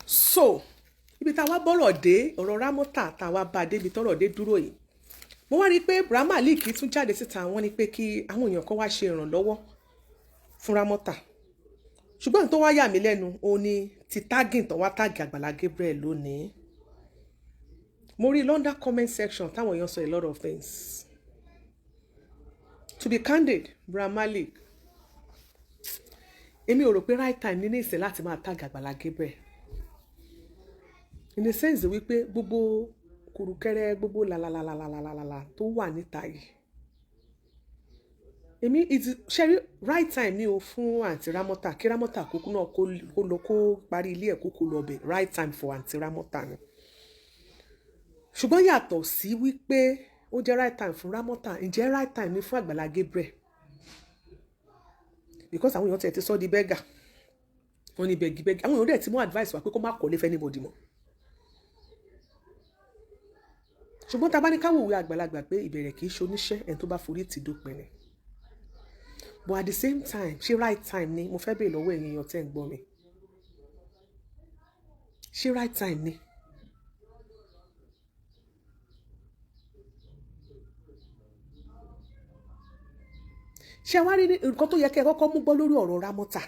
So ibi tá wá bọ́rọ̀ dé ọ̀rọ̀ Ramota tá wá bá débi tọ́rọ̀ dé dúró yìí mo wá rí pé Brodamalik tún jáde síta wọ́n ní pé kí àwọn èèyàn kan wá ṣe ìrànlọ́wọ́ fún Ramota ṣùgbọ́n tó wá yà mí lẹ́nu ó ní ti tagging tó wá tag Agbala Gabriel lónìí mo rí London comment section táwọn èèyàn sọ a lot of things. To be candid, Brodamalik èmi ò rò pé right time ní ìsìn láti máa tag Agbala Gabriel in the sense wípé gbogbo kùrùkẹrẹ gbogbo làlàlàlàlàlà tó wà níta yìí èmi ṣe right time ni o fún Aunty Ramota kí Ramota kúkú náà kó lọ kó parí ilé ẹ̀ kúkú lọ bẹ̀ right time for Aunty Ramota ni ṣùgbọ́n yàtọ̀ sí wípé ó jẹ́ right time fún Ramota ǹjẹ́ right time ni fún Agbala Gabriel because àwọn èèyàn ti sọ di beggar wọ́n ní bẹ́gì àwọn èèyàn dẹ̀ ti mú advice wá pé kó má kọ́lé fẹ́ anybody mọ́ ṣùgbọ́n tá bá ní káwòwé àgbàlagbà pé ìbẹ̀rẹ̀ kì í ṣe oníṣẹ́ ẹni tó bá forí ti dópin ni but at the same time ṣé right time ni mo fẹ́ bèèrè lọ́wọ́ ẹ̀yin èèyàn tẹ́ ń gbọ́ mi ṣé right time ni ṣé wá rí nǹkan tó yẹ kẹ́ ẹ kọ́kọ́ mú gbọ́ lórí ọ̀rọ̀ Ramota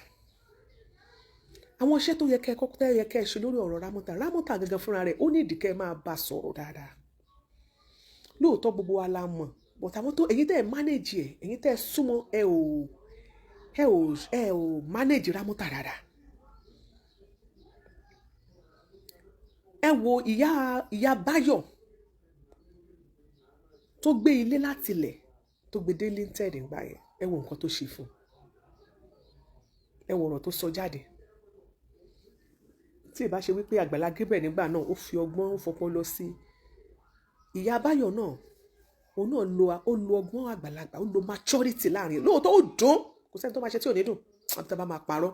àwọn iṣẹ́ tó yẹ kẹ́ ẹ ṣe lórí ọ̀rọ̀ Ramota gangan fúnra rẹ̀ ó ní ìdí kẹ́ ẹ máa bá sọ̀rọ̀ dáadáa lóòótọ́ gbogbo wa la mọ̀ but àwọn tó èyí tẹ́ ẹ manage ẹ̀ èyí tẹ́ ẹ súnmọ́ ẹ ò manage Ramota dáadáa ẹ wo ìyá Báyọ̀ tó gbé ilé láti ilẹ̀ tó gbé dé linted ńgbà yẹn ẹ wo nǹkan tó ṣe fún ẹ wo ọ̀rọ̀ tó sọ jáde tí ìbá ṣe wípé Agbala Gabriel nígbà náà ó fi ọgbọ́n fọpọ́n lọ sí ìyá Báyọ̀ náà òun náà lo ọgbọ́n àgbàlagbà ó lo maturity láàrin lóòótọ́ ó dùn kò sẹ́ni tó máa ṣe tí ò ní dùn àti tó bá máa parọ́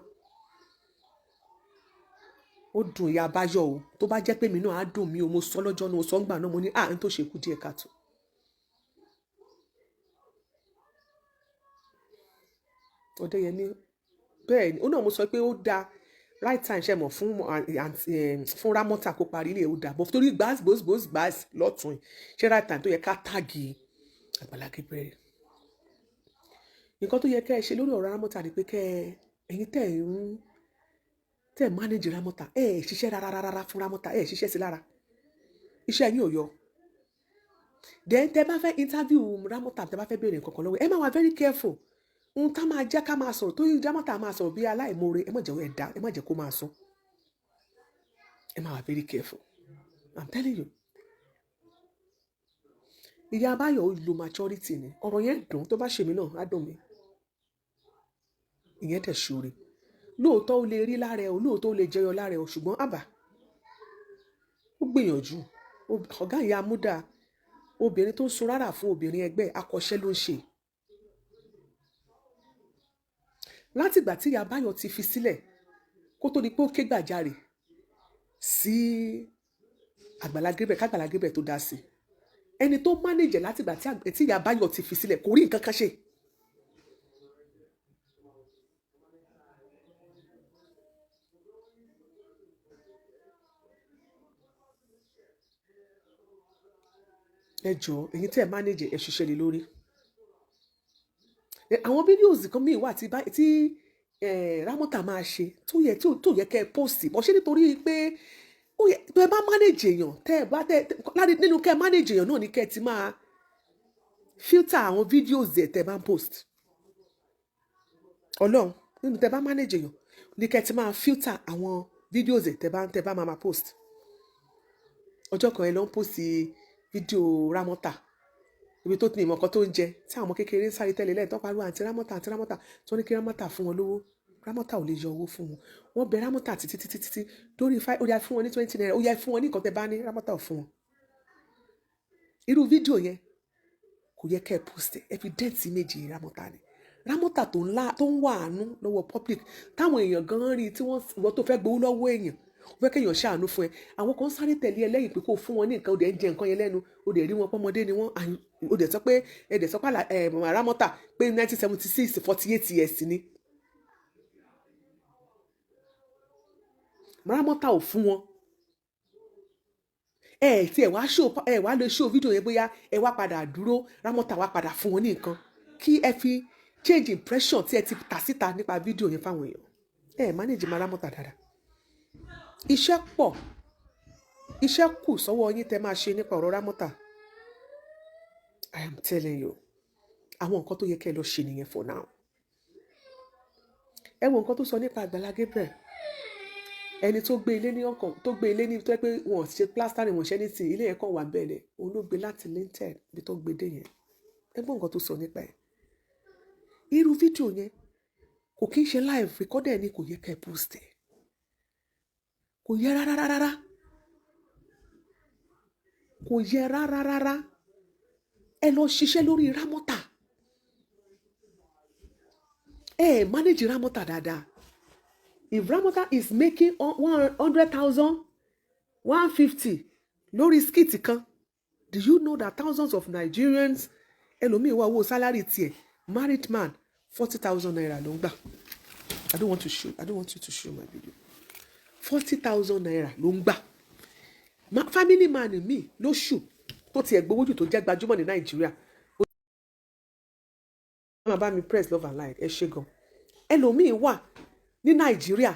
ó dùn ìyá Báyọ̀ o tó bá jẹ́ pé mi náà á dùn mí o mo sọ lọ́jọ́ náà mo sọ ńgbà náà mo ní n tó ṣe kú díẹ̀ káàtó Ọdẹ́yẹmí bẹ́ẹ̀ ni ó náà mo sọ pé ó dáa right time ṣe mọ̀ fún Ramota kó parí ilé ó dáa bọ́ torí gbàs lọ́tún ṣe right time tó yẹ ká tàgì Agbala Gabriel nǹkan tó yẹ kẹ́ ẹ ṣe lórí ọ̀rọ̀ Ramota ni pé ẹ̀yin tẹ́ ẹ̀ manage Ramota ẹ̀ ṣiṣẹ́ rárá fún Ramota ẹ̀ ṣiṣẹ́ sí lára iṣẹ́ yín ò yọ then tẹ́ bá fẹ́ interview Ramota tẹ́ bá fẹ́ béèrè nǹkan kan lọ́wọ́ ẹ máa wà very careful ohun tá máa jẹ́ ká máa sọ̀rọ̀ tó yí Ramota máa sọ̀rọ̀ bí aláìmoore ẹ má jẹ́ ẹ̀dá ẹ má jẹ́ kó máa sọ ẹ máa wà very careful I'm telling you ìyá Báyọ̀ ó lo maturity ni ọ̀rọ̀ yẹn dùn tó bá ṣe mí náà á dùn mí ìyẹn dẹ̀ ṣoore lóòótọ́ ó lè rí lára ẹ o lóòótọ́ ó lè jẹyọ lára ẹ o ṣùgbọ́n àbá ó gbìyànjú ọ̀gá ìyá amúdà obìnrin tó ń sun rárá fún obìnrin ẹgbẹ́ akọ́ṣẹ́ ló ń ṣe látìgbà tí ìyá Báyọ̀ ti fi sílẹ̀ kó tó di pé ó ké gbàjarè sí Agbala Gabriel kágbàlá Gabriel tó dá sí ẹni tó mánéjẹ látìgbà tí ìyá Báyọ̀ ti fi sílẹ̀ kò rí nǹkan kan ṣe ẹ jọ̀ọ́ ẹ̀yin tẹ́ ẹ mánéjẹ ẹ ṣiṣẹ́ lé lórí àwọn fídíòsì kan míì wà tí Ramota máa ṣe tó yẹ kẹ́ ẹ póòsì bọ́ ṣé nítorí pé tó ẹ bá manage èèyàn nínú kẹ́ ẹ manage èèyàn náà ni kẹ́ ẹ ti máa filter àwọn fídíòsì ẹ̀ tẹ́ ẹ bá ń post Ọlọ́run nínú tẹ́ ẹ bá manage èèyàn ni kẹ́ ẹ ti máa filter àwọn fídíòsì ẹ̀ tẹ́ ẹ bá máa post ọjọ́ kan ẹ lọ ń post fídíò Ramota ibi tó ti ní ìmọ̀ kan tó ń jẹ tí àwọn ọmọ kékeré ń sáré tẹ́lẹ̀ lẹ́yìn tó pariwo Aunty Ramota tó ní kí Ramota fún wọn lówó Ramota ò lè yọ owó fún wọn wọ́n bẹ Ramota títí lórí ó yá fún wọn ní 20 naira ó yá fún wọn ní nǹkan tẹ́ bá ní Ramota ò fún wọn irú fídíò yẹn kò yẹ kẹ́ ẹ post evidence méjì Ramota ni Ramota tó ń wà àánú lọ́wọ́ public táwọn èèyàn gan rí tí wọ́n tó fẹ́ gbowó lọ́wọ́ èèyàn ó fẹ́ kéèyàn ṣàánú fún ẹ àwọn kan sáré tẹ̀lé ẹ lẹ́yìn pé kó fún wọn ní nǹkan ó dẹ̀ ń jẹ nǹkan yẹn lẹ́nu ó dẹ̀ rí wọn pọ́mọdé ni wọ́n ó dẹ̀ sọ pé Ramota pé 1976 48 years ni Ramota ò fún wọn. Tí ẹ wá lè show fídíò yẹn bóyá ẹ wá padà dúró Ramota wá padà fún wọn ní nǹkan kí ẹ fi change impression tí ẹ ti tà síta nípa fídíò yẹn fáwọn èèyàn. Manage ma Ramota dáadáa. Iṣẹ́ pọ̀, iṣẹ́ kù sọ́wọ́ yín tẹ́ máa ṣe nípa ọ̀rọ̀ Ramota. I am telling you, àwọn nǹkan tó yẹ kẹ́ lọ ṣe nìyẹn for now. Ẹ wo nǹkan tó sọ nípa Agbala Gabriel. Ẹni tó gbé ilé ní ọkàn, tó gbé ilé ní tó yẹ pé wọ́n ṣe plaster ni wọ́n ṣe ní tì, ilé yẹn kàn wà bẹ́ẹ̀ òun ló gbé láti lintel bí tó gbé dé yẹn. Ẹ gbọ́ nǹkan tó sọ nípa ẹ̀. Irú fídíò yẹn kò kí ń ṣe live recorded ni kò yẹ kẹ́ post ẹ̀. Kò yẹ rárá. Kò yẹ rárá. Ẹ lọ ṣiṣẹ́ lórí Ramota. Manage Ramota dáadáa. If Ramota is making 100,000, 150 lórí skit kan, do you know that thousands of Nigerians, ẹlòmíì wá owó salary tiẹ̀, married man, 40,000 naira ló ń gbà. I don't want you to show my video. 40,000 naira ló ń gbà. Family man mi lóṣù tó tiẹ̀ gbowó jù tó jẹ́ gbajúmọ̀ ní Nàìjíríà. Máa bá mi press love and like ẹ ṣé gan. Ẹlòmíì wà ní Nàìjíríà,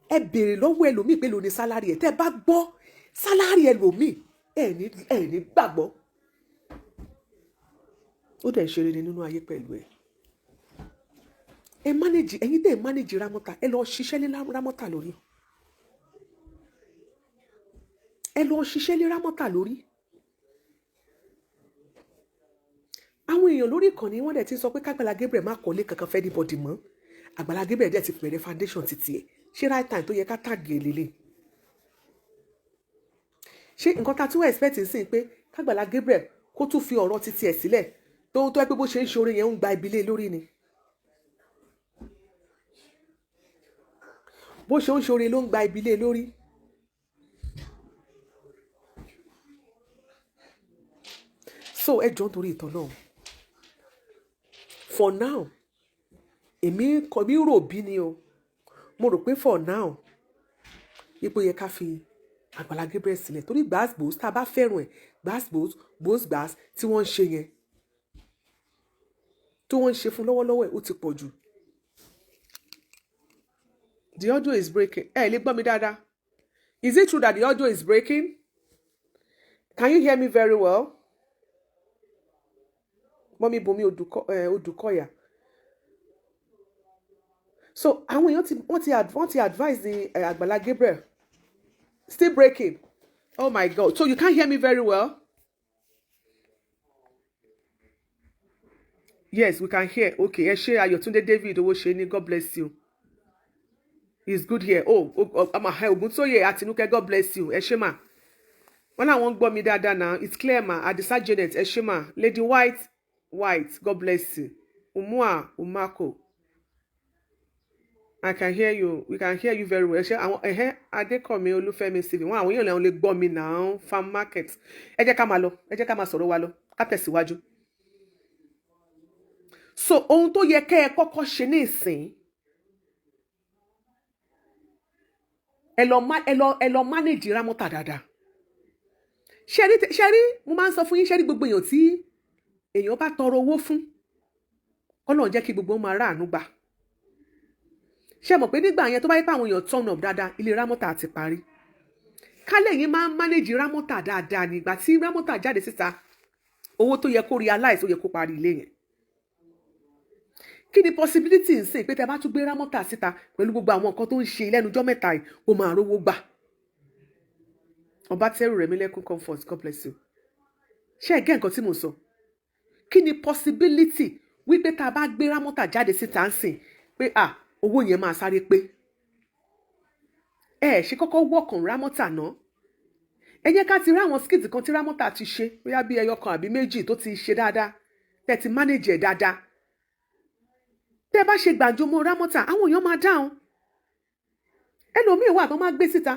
ẹ béèrè lọ́wọ́ ẹlòmíì pé ló ní sálárì ẹ̀. Tẹ́ bá gbọ́ sálárì ẹlòmíì ẹ ní gbàgbọ́. Ó dẹ̀ ṣe rere nínú ayé pẹ̀lú ẹ̀. Ẹ̀yin tẹ́ manage Ramota, ẹ lọ ṣiṣẹ́ ní Ramota lórí. Ẹ lọ ṣiṣẹ́ ní Ramota lórí. Àwọn èèyàn lórí ìkànnì wọ́n dẹ̀ ti sọ pé Agbala Gabriel má kọ́lé kankan fẹ́ anybody mọ́. Agbala Gabriel dẹ̀ ti bẹ̀rẹ̀ foundation títí ẹ̀. Ṣé right time tó yẹ ká tàgé lélẹ̀? Ṣé nǹkan ta tún expect sí pé Agbala Gabriel kó tún fi ọ̀rọ̀ títí ẹ̀ sílẹ̀ tó ẹ pé bó ṣe ń ṣoore yẹn ń gba ibi lé lórí ni? Bó ṣe ń ṣoore ló ń gba ibi lé lórí. So ẹ jọ̀ọ́ nítorí ìtàn náà. For now, èmi rò bí ni o. Mo rò pé for now, ipò yẹ ká fi Agbala Gabriel sílẹ̀ torí gbàsgbòs tá a bá fẹ́ràn ẹ̀ gbàs tí wọ́n ń ṣe yẹn. Tí wọ́n ń ṣe fún lọ́wọ́lọ́wọ́ ẹ̀ ó ti pọ̀ jù. The audio is breaking. Lè gbọ́ mi dáadáa. Is it true that the audio is breaking? Can you hear me very well? Mọ́mí bomi Odùkọ̀yà. So àwọn èèyàn wọ́n ti advise the Agbala Gabriel. Still breaking. Oh my God. So you can't hear me very well? Yes, we can hear. Okay. Ẹ ṣé Ayọ̀túndé David Owóṣeni. God bless you. It's good here. Ògúntóyè Àtinúkẹ́. God bless you. Ẹ ṣé mà. Wọ́n làwọn gbọ́ mi dáadáa now. It's clear ma. Adisa Janet. Ẹ ṣé mà. Lady White. God bless you. Umako. I can hear you. We can hear you very well. Adékọ̀mí Olúfẹ́mi CV. Àwọn èèyàn lè gbọ́ mi now. Farm market. Ẹ jẹ́ ká máa lọ. Ẹ jẹ́ ká máa sọ̀rọ̀ wa lọ. Ká tẹ̀síwájú. So ohun tó yẹ kẹ́ ẹ kọ́kọ́ ṣe ní ìsìn. Ẹ lọ manage Ramota dáadáa. Ṣé rí mo máa ń sọ fún yín ṣé rí gbogbo èèyàn tí èèyàn bá tọrọ owó fún. Ọlọ́run jẹ́ kí gbogbo wọn máa ráàánú gbà. Ṣé mọ̀ pé nígbà yẹn tó bá yẹ pé àwọn èèyàn turn up dáadáa ilé Ramota ti parí. Kálẹ̀ yín máa ń manage Ramota dáadáa nígbà tí Ramota jáde síta owó tó yẹ kó realize ó yẹ kó parí ilé yẹn. Kí ni possibility ń sìn pé tẹ́ bá tún gbé Ramota síta pẹ̀lú gbogbo àwọn nǹkan tó ń ṣe lẹ́nujọ́ mẹ́ta yìí kó máa rówó gbà. Ọbátẹ́rù Rẹ̀mílẹ́kún Comfort, God bless you. Ṣé ẹ gẹ́ nǹkan tí mo sọ? Kí ni possibility wípé tá a bá gbé Ramota jáde síta ń sìn pé owó yẹn máa sáré pé? Ṣe kọ́kọ́ work on Ramota náà. Ẹ jẹ́ ká ti rí àwọn skit kan tí Ramota ti ṣe bóyá bí ẹyọ kan àbí méjì tó ti ṣe dáadáa tẹ́ ti manage ẹ̀ dáadáa. Tẹ́ bá ṣe gbàǹjo mọ́ Ramota àwọn èèyàn máa dáhùn. Ẹlòmíì wà tó máa gbé síta.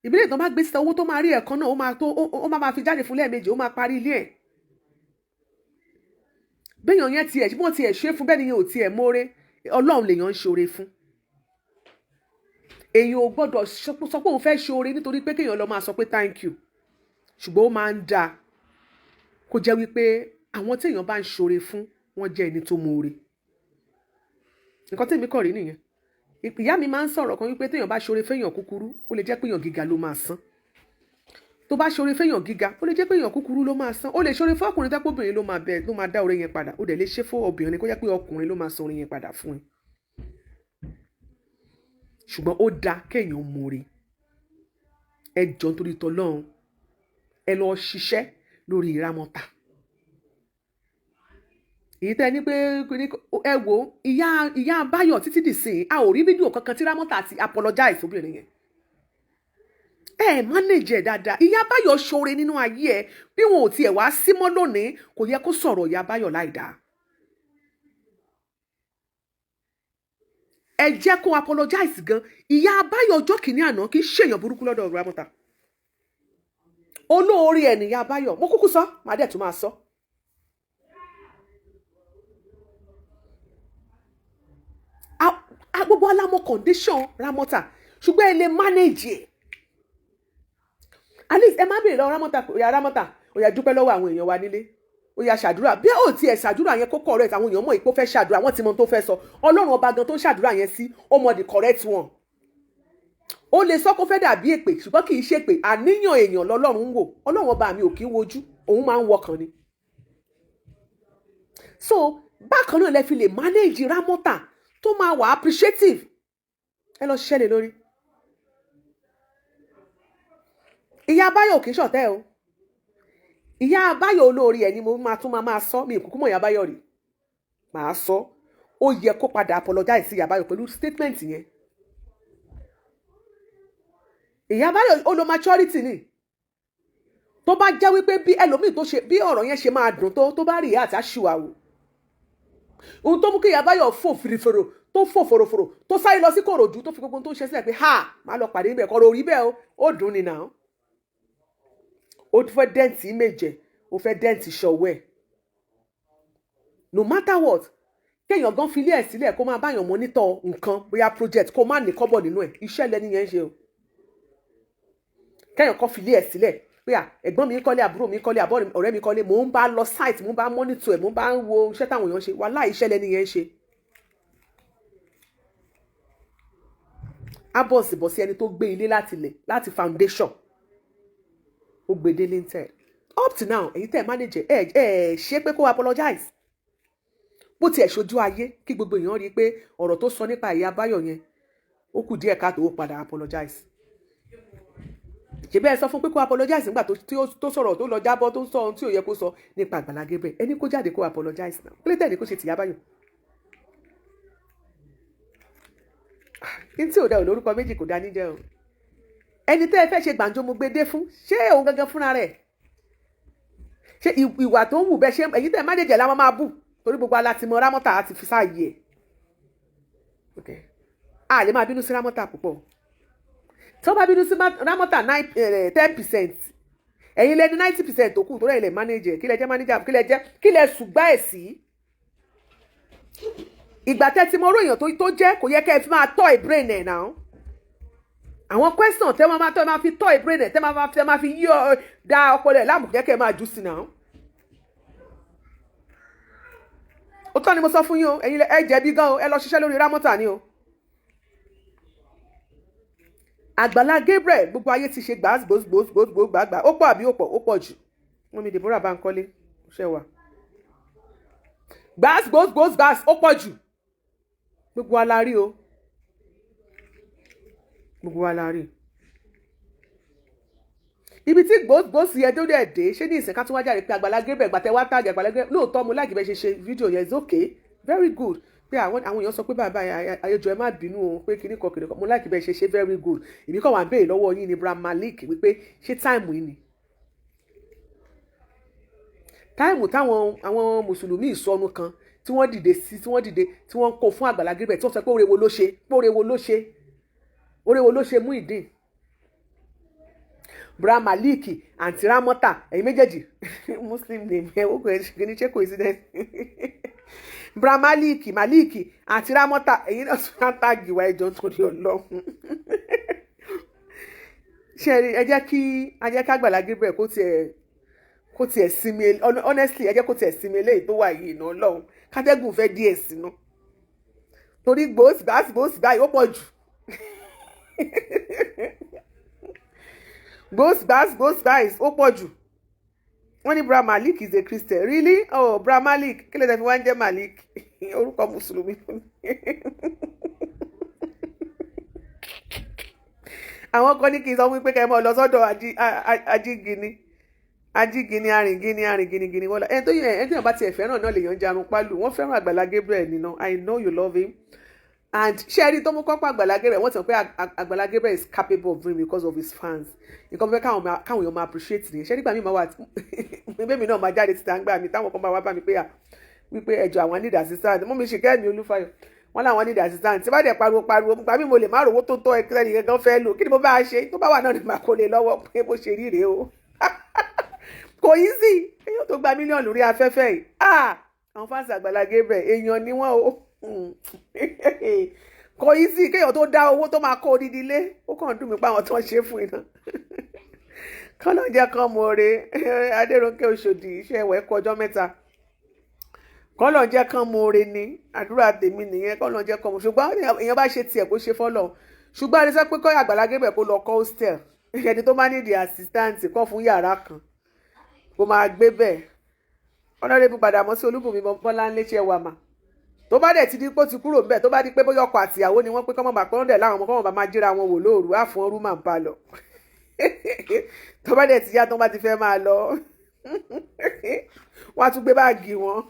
Ìbílẹ̀ tó máa gbé síta owó tó máa rí ẹ̀kan náà ó máa fi jáde fún lẹ́ẹ̀mejì ó máa parí ilé ẹ̀. Béèyàn yẹn wọ́n tiẹ̀ ṣe fún bẹ́ẹ̀ ni yẹn ò tiẹ̀ mọ́re. Ọlọ́run lèèyàn ń ṣoore fún. èèyàn ò gbọ́dọ̀ sọ pé òun fẹ́ ṣe oore nítorí pé kéèyàn lọ máa sọ pé thank you, ṣùgbọ́n ó máa ń dáa kó jẹ́ wípé àwọn téèyàn bá ń ṣoore fún wọn jẹ́ ẹni tó mọ̀ọ́re. Nǹkan tèmi kọ̀ rí nìyẹn. Ìyá mi máa ń sọ̀rọ̀ kan wípé téèyàn bá ṣoore fẹ́yàn kúkúrú ó lè jẹ́ pé èèyàn gíga ló máa san. Tó bá ṣoore fẹ́yàn gíga ó lè jẹ́ pé èèyàn kúkúrú ló máa san. Ó lè ṣoore fún ọkùnrin tẹ́pọ̀ obìnrin ló máa dá oore yẹn padà. Ó dẹ̀ lè ṣe fún obìnrin kó jẹ́ pé ọkùnrin ló máa san oore yẹn padà fún ẹ. Ṣùgbọ́n ó dáa kéèyàn mọ̀ọ́re. Ẹ jọ̀ọ́ nítorí t'Ọlọ́run ẹ lọ ṣiṣẹ́ lórí Ramota. Èyí tẹ́ ní pé ẹ wo ìyá Báyọ̀ títí dìsìn a ò rí fídíò kankan tí Ramota ti apologize obìnrin yẹn. Ẹ manage ẹ dáadáa. Ìyá Báyọ̀ ṣoore nínú ayé ẹ bí wọn ò tiẹ̀ wá sí mọ́ lónìí kò yẹ kó sọ̀rọ̀ ìyá Báyọ̀ láìdáa. Ẹ jẹ́ kó apologize gan. Ìyá Báyọ̀ ọjọ́ kìíní àná kì í ṣèyàn burúkú lọ́dọ̀ Ramota. Olóore ẹ̀ nìyá Báyọ̀. Mo kúkú sọ, màá dẹ̀ tún máa sọ. Gbogbo alámọ̀ condition Ramota ṣùgbọ́n ẹ lè manage ẹ̀. At least ẹ má bèèrè lọ Ramota ó yá dúpẹ́ lọ́wọ́ àwọn èèyàn wa nílé. Ó yá ṣàdúrà bí ó tiẹ̀ ṣàdúrà yẹn kó correct àwọn èèyàn mọ̀ ìpó fẹ́ ṣàdúrà wọ́n ti mọ tó fẹ́ sọ. Ọlọ́run ọba gan tó ń ṣàdúrà yẹn sí ó mọ the correct one. Ó lè sọ kó fẹ́ dàbí èpè ṣùgbọ́n kì í ṣe pé àníyàn èèyàn lọ́lọ́run ń wò. Ọlọ́run ọba mi ò kí ń wojú òun máa ń wọkàn ni. So bákan náà lẹ fi lè manage Ramota tó máa wà appreciative. Ẹ lọ ṣiṣẹ́ lé lórí. Ìyá Báyọ̀ kì í ṣọ̀tẹ̀ o. Ìyá Báyọ̀ olóore ẹ̀ ni mo máa sọ mi ìkùkú mọ̀ Ìyá Báyọ̀ rí. Màá sọ ó yẹ kó padà apologize sí Ìyá Báyọ̀ pẹ̀lú statement yẹn. Ìyá Báyọ̀ ó lo maturity ni. Tó bá jẹ́ wípé bí ẹlòmíì tó ṣe bí ọ̀rọ̀ yẹn ṣe máa dùn tó bá rí ìyá àti aṣùwàwò. Ohun tó mú kí Ìyá Báyọ̀ fò fìrìfòrò tó fò fòròfòrò tó sáré lọ sí Kòròdú tó fi gbogbo tó ń ṣe sílẹ̀ pé máa lọ pàdé níbẹ̀ kọ́ lórí bẹ́ẹ̀ ó dùn ni náà. Ó fẹ́ dẹ́ǹtì méje ó fẹ́ dẹ́ǹtì ṣọwọ́ ẹ̀. No matter what kéèyàn gan fi ilé ẹ̀ sílẹ̀ kó máa báyàn mọ́nítọ̀ nǹkan bóyá project kó má ní kọ́bọ̀ nínú ẹ̀ iṣẹ́ lẹ́ni yẹn ń ṣe o. Kéèyàn kan fi ilé ẹ̀ sílẹ̀ pé ẹ̀gbọ́n mi ń kọ́lé àbúrò mi ń kọ́lé àbọ̀ ọ̀rẹ́ mi kọ́lé mò ń bá lọ site mò ń bá mọ́nítọ̀ ẹ̀ mò ń bá wo iṣẹ́ táwọn èèyàn ṣe wàláhì iṣẹ́ lẹ́ni yẹn ń ṣe. Bọ̀sì ẹni tó gbé ilé láti foundation ó gbé dé lintel up to now èyí tẹ́ manager ẹ ṣe pé kó apologize bó tiẹ̀ ṣojú ayé kí gbogbo èèyàn rí i pé ọ̀rọ̀ tó sọ nípa Ìyá Báyọ̀ yẹn ó kù díẹ̀ káàtó ó padà apologize. Ṣé bẹ́ẹ̀ sọ fún pé kó apologize nígbà tó sọ̀rọ̀ tó lọ jábọ́ tó sọ ohun tí ò yẹ kó sọ nípa Agbala Gabriel ẹni kó jáde kó apologize náà kí ló tẹ̀ ní kó ṣe ti Ìyá Báyọ̀. Kí tí ò dá olórúkọ méjì kò dá níjẹ́ o. Ẹni tẹ́ ẹ fẹ́ ṣe gbàǹjo mo gbé dé fún ṣé òun gangan fúnra rẹ̀ ṣé ìwà tó ń wù bẹ́ẹ̀ ṣe èyí tẹ́ ẹ má jẹ̀jẹ̀ láwọn máa bù torí gbogbo alátimọ̀ Ramota àti fi sáàyè ẹ̀. A lè máa bínú sí Ramota púpọ̀ tí wọ́n bá bínú sí Ramota 10% ẹ̀yin lẹ́ni 90% tó kù tó rẹ̀ lè manager kí lẹ jẹ́ manager kí lẹ ṣùgbá ẹ̀ sí. Ìgbà tẹ́ ti mọ oró èèyàn tó jẹ́ kò yẹ kẹ́ ẹ fi máa tọ́ ìbrain ẹ̀ náà. Àwọn question tẹ́ máa fi tọ́ ìbrain ẹ̀ tẹ́ máa fi yí da ọpọlọ ẹ̀ láàmú jẹ́ kẹ́ ẹ máa jù sí náà. Ó tọ́ ni mo sọ fún yín o ẹ̀yin ẹ jẹ̀bi gan o ẹ lọ ṣiṣẹ́ lórí Ramota ni o. Agbala Gabriel gbogbo ayé ti ṣe gbàgbà ó pọ̀ àbí ó pọ̀ jù. Wọ́n mi Deborah Bankole ṣe wà. Gbàs ó pọ̀ jù. Gbogbo wa la rí o. Gbogbo wa la rí. Ibi tí gbòsì yẹn tó dẹ̀ dé ṣé ní ìsìn ká tún wá jáde pé Agbala Gabriel gbàtẹ́ wá tàgé Agbala Gabriel lóòótọ́ mo láì bẹ́ẹ̀ ṣe fídíò yẹn is okay very good pé àwọn èèyàn sọ pé bàbá àyẹjọ ẹ má bínú o pé kíní kan mo láì bẹ́ẹ̀ ṣe very good èmi kàn wá ń béèrè lọ́wọ́ yín ní Brodamalik wípé ṣé táìmù yìí ni táìmù táwọn àwọn mùsùlùmí ìsọnù kan tí wọ́n dìde tí wọ́n kó fún Agbala Gabriel tí wọ́n sọ pé orewo ló ṣe Muyideen Brodamalik Aunty Ramota ẹ̀yin méjèèjì muslim name ẹ̀ ó kò ní ṣe coincidence Brodamalik Aunty Ramota ẹ̀yin náà tún á tàgì wá ẹjọ́ nítorí Ọlọ́run ṣe ẹ jẹ́ kí Agbala Gabriel kó tiẹ̀ sinmi, honestly ẹ jẹ́ kó tiẹ̀ sinmi eléyìí tó wà yìí náà lọ́hùn kátẹ́gùn fẹ́ díẹ̀ sí náà torí gbòòsì báyìí ó pọ̀ jù gbòòsì báyìí ó pọ̀ jù. Wọ́n ní Brodamalik is a Christian. Really? Oh, Brodamalik kí ló dé fi wá ń jẹ́ Malik orúkọ mùsùlùmí. Àwọn kan ní kí n sọ wípé kẹ́ ẹ mọ́ lọ sọ́dọ̀ ajígini arìngini wọ́n la ẹni tó yàn bá tiẹ̀ fẹ́ràn náà lèèyàn jarun pálù wọ́n fẹ́ràn Agbala Gabriel nínú I know you love him and ṣẹ́ẹ́rì tó mú kọ́pọ̀ Agbala Gabriel wọ́n ti sọ pé Agbala Gabriel is capable of doing because of his fans nǹkan fẹ́ káwọn èèyàn máa appreciate nìyẹn ṣẹ́ẹ́rì gbà mí máa wà bẹ́ẹ̀ mi náà máa jáde síta ń gbà mí táwọn kan bá wá bá mi pé wípé ẹjọ́ àwọn need assistant mú mi ṣe kẹ́mi Olúfayọ̀ wọ́n láwọn need assistant tí bá dẹ̀ pariwo gbà mí mo lè má rówó tó tọ́ ẹ̀kẹ́ nìyẹn gan fẹ́ lò kí ni mo bá ṣe tó bá wà náà ni màá kó lè lọ́wọ́ pé bó ṣe rí rèé o kò yí sí èèyàn tó gba mílíọ̀nù lórí afẹ́fẹ́ yìí àwọn fáǹsì Agbala Gabriel èèyàn ni wọ́n o kò yí sí kéèyàn tó dá owó tó máa kó odidi lé ó kàn dùn mí pa àwọn tó ń ṣe fún iná kán náà jẹ́ kán mọ ore Adérónkẹ́ Òṣòdì iṣẹ́ ẹ̀wẹ̀ kú ọjọ́ mẹ́ta kán náà jẹ́ kán mọ ore ni àdúrà tèmi nìyẹn kán náà jẹ́ kán mọ ṣùgbọ́n èèyàn bá ṣe tiẹ̀ kó ṣe fọ́lọ̀ ṣùgbọ́n àdìsá pé kọ́ Agbala Gabriel kó lọ kọ́ hostel ẹni tó máa ní di assistant kọ́ fún yàrá kan kó máa gbé bẹ́ẹ̀ Honorable Brodamalik Olúbùnmi Bọ́láńlé ṣe wà mà tó bá dẹ̀ ti di pé ó ti kúrò ńbẹ̀ tó bá di pé bóyá ọkọ àtìyàwó ni wọ́n pé kọ́mọ̀ bàpẹ́ ọ̀dẹ̀ láwọn ọmọ kọ́mọ̀ bá máa jíra wọn wò lóòrù á fún ọrú màá bá lọ tó bá dẹ̀ ti yá tó bá ti fẹ́ máa lọ wọ́n á tún gbé báàgì wọn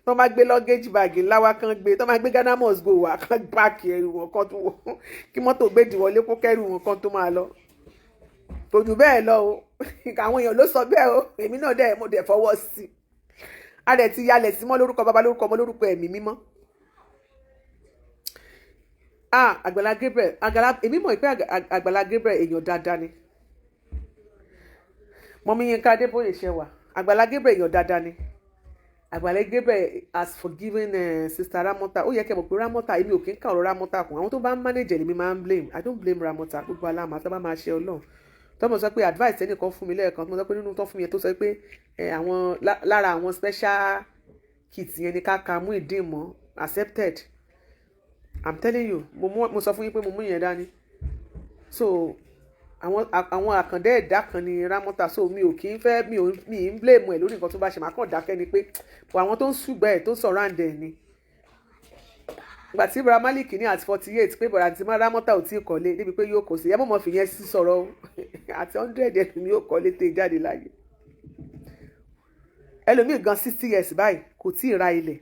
tó máa gbé lọ́gẹ́jì báàgì ńlá wa kan gbé tó máa gbé Ghana must go wà kan páàkì ẹrù wọn kan tó wọ kí mọ́tò gbé dìwọlé kó kẹ́rù wọn kan tó máa lọ kò jù bẹ́ẹ̀ lọ o àwọn èèyàn ló sọ bẹ́ẹ̀ o èmi náà dẹ̀ mo dẹ̀ fọwọ́ sí i a dẹ̀ ti yalẹ̀ sí mọ́ lórúkọ bàbá lórúkọ ọmọ lórúkọ ẹ̀mí mímọ́. Agbala Gabriel èmi mọ̀ pé Agbala Gabriel èèyàn dáadáa ni mọ́mí Yínká Adébóyè ṣe wà Agbala Gabriel èèyàn dáadáa ni Agbala Gabriel has forgiven sister Ramota ó yẹ kẹ́ mọ̀ pé Ramota èmi ò kí ń kà ọ̀rọ̀ Ramota kùn àwọn tó bá ń manage lèmi máa ń blame I don't blame Ramota gbogbo aláàmà tó bá máa ṣe Ọlọ́run tọ́mọ̀ sọ pé advice ẹnìkan fún mi lẹ́ẹ̀kan tó mọ̀ sọ pé nínú tó fún mi yẹn tó sọ pé àwọn lára àwọn special kit yẹn ni ká mú ìdí mọ́ accepted I'm telling you mo sọ fún yín pé mo mú yẹn dání so àwọn àkàndá ẹ̀dá kan ni Ramota so mi ò kí ń fẹ́ mi ń blame ẹ̀ lórí nǹkan tó bá ṣe máa kàn dákẹ́ ni pé àwọn tó ń ṣùgbọ́n ẹ̀ tó ń surround ẹ̀ ni ìgbà tí Brodamalik ní àti 48 pé bọ̀dà tí Ramota ò tí ì kọ́lé débi pé yóò kó sí ẹ mọ̀ fi yẹn sí sọ̀rọ̀ àti 100 ẹ̀dùn yóò kọ́lé tẹ̀ jáde láyé ẹlòmíì gan 60 years báyìí kò tí ì ra ilẹ̀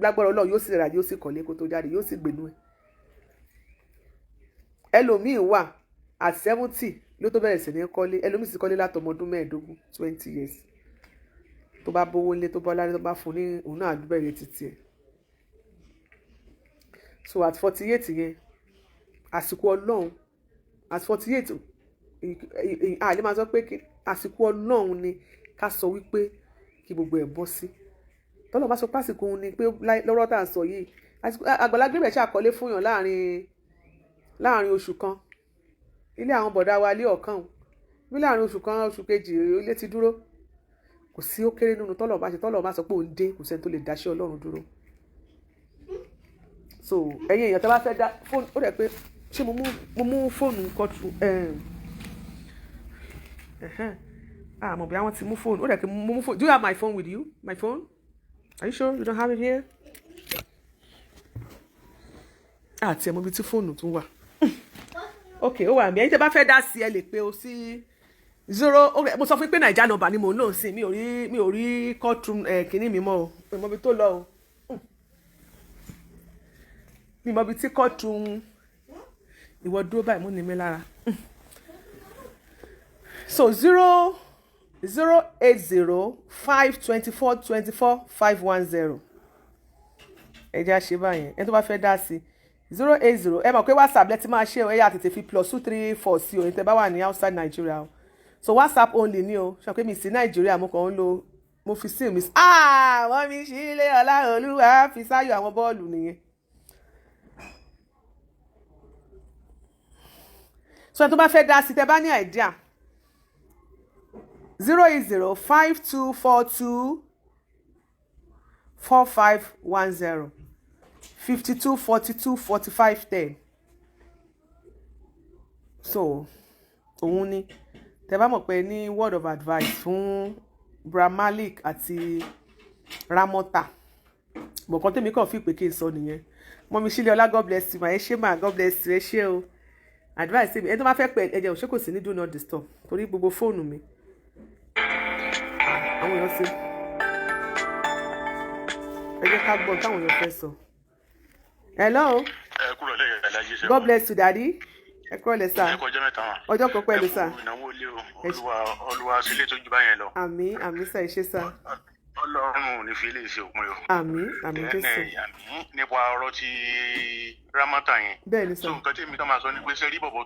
lágbára Ọlọ́run yóò sì rà yóò sì kọ́lé kó tó jáde yóò sì gbénú ẹ̀ ẹlòmíì wà at 70 ló tó bẹ̀rẹ̀ sí ní kọ́lé ẹlòmíì sì kọ́lé látọmọ ọdún 15 20 years tó bá bówó lé tó bá lárí tó bá fún ní òun náà àdúbẹ̀rẹ̀ títí ẹ̀ so at 48 yẹn àsìkò Ọlọ́run at 48 àlè máa sọ pé àsìkò Ọlọ́run ni ká sọ wípé kí gbogbo ẹ̀ bọ́ sí tọ́lọ́ bá sọ pásìkò òun ni pé lọ́rọ̀ tá à ń sọ yìí Agbala Gabriel ṣàkọlé fún yàn láàrin oṣù kan ilé àwọn bọ̀dá wa lé ọ̀kan bí láàrin oṣù kan oṣù kejì ilé ti dúró kò sí ó kéré nínú tọ́lọ̀ bá sọ pé òun dé kò sẹ́ni tó lè dáṣẹ́ Ọlọ́run dúró so ẹ̀yin èèyàn tó bá fẹ́ dá fóònù ó rẹ̀ pé ṣé mo mú fóònù kọ́tù mo bí àwọn ti mú fóònù ó rẹ̀ pé mo mú fóònù do you have my phone with you my phone are you sure you don't have it here àti ẹ̀mọ́ bí tí fóònù tún wà ok ó wà mí ẹ̀yin tó bá fẹ́ dá sí ẹ lè pe o sí 0 mo sọ fún pé Naija number ni mo ń lò sí mi ò rí courtroom kìíní mi mọ́ o pé mo bí tó lọ o mi mọ bí tí courtroom ìwọ dúró báyìí mú ni mi lára so 08052424510 ẹ jẹ́ àṣẹ báyẹn ẹni tó bá fẹ́ dá sí 080 ẹ mọ̀ pé WhatsApp lẹ́tí máa ṣe ẹ yà tètè fi +234 sí o ní tẹ́ bá wà ní outside Nigeria o so WhatsApp only ni o ṣe pé mi sí Nigeria mo kàn ń lo mo fi sí mi wọ́n mi ṣí ilé ọlá olúwa fi sáyọ̀ àwọn bọ́ọ̀lù nìyẹn. so ẹ tó bá fẹ́ dá sí tẹ́ bá ní idea 08052424510 52424510 so òun ni tẹ́ bá mọ̀ pé ní word of advice fún Brodamalik Ati Ramota bọ̀kan tèmi kàn fi pé kí n sọ nìyẹn mọ́mí sílẹ̀ ọlá God bless you ma ẹ ṣé ma God bless you ẹ ṣé o advice tèmi ẹni tó bá fẹ́ pẹ́ ẹ̀jẹ̀ òṣè kò sí ní do not disturb torí gbogbo fóònù mi àwọn èèyàn ṣe ẹ jẹ́ ká gbọ́ táwọn èèyàn fẹ́ sọ. Hello. God bless you daddy. Ẹ kúrò lẹ sá. Ọjọ́ kan pẹ̀lú sá. Olúwa sílé tó jù báyẹn lọ. Àmín àmín sá ẹ ṣé sá. Ọlọ́run ò ní fi ilé ìṣe òpin o. Àmín àmín Jésù. Nípa ọ̀rọ̀ ti Ramota yẹn. Bẹ́ẹ̀ ni sá. So nǹkan tí èmi kan máa sọ ni pé ṣe rí bọ̀bọ̀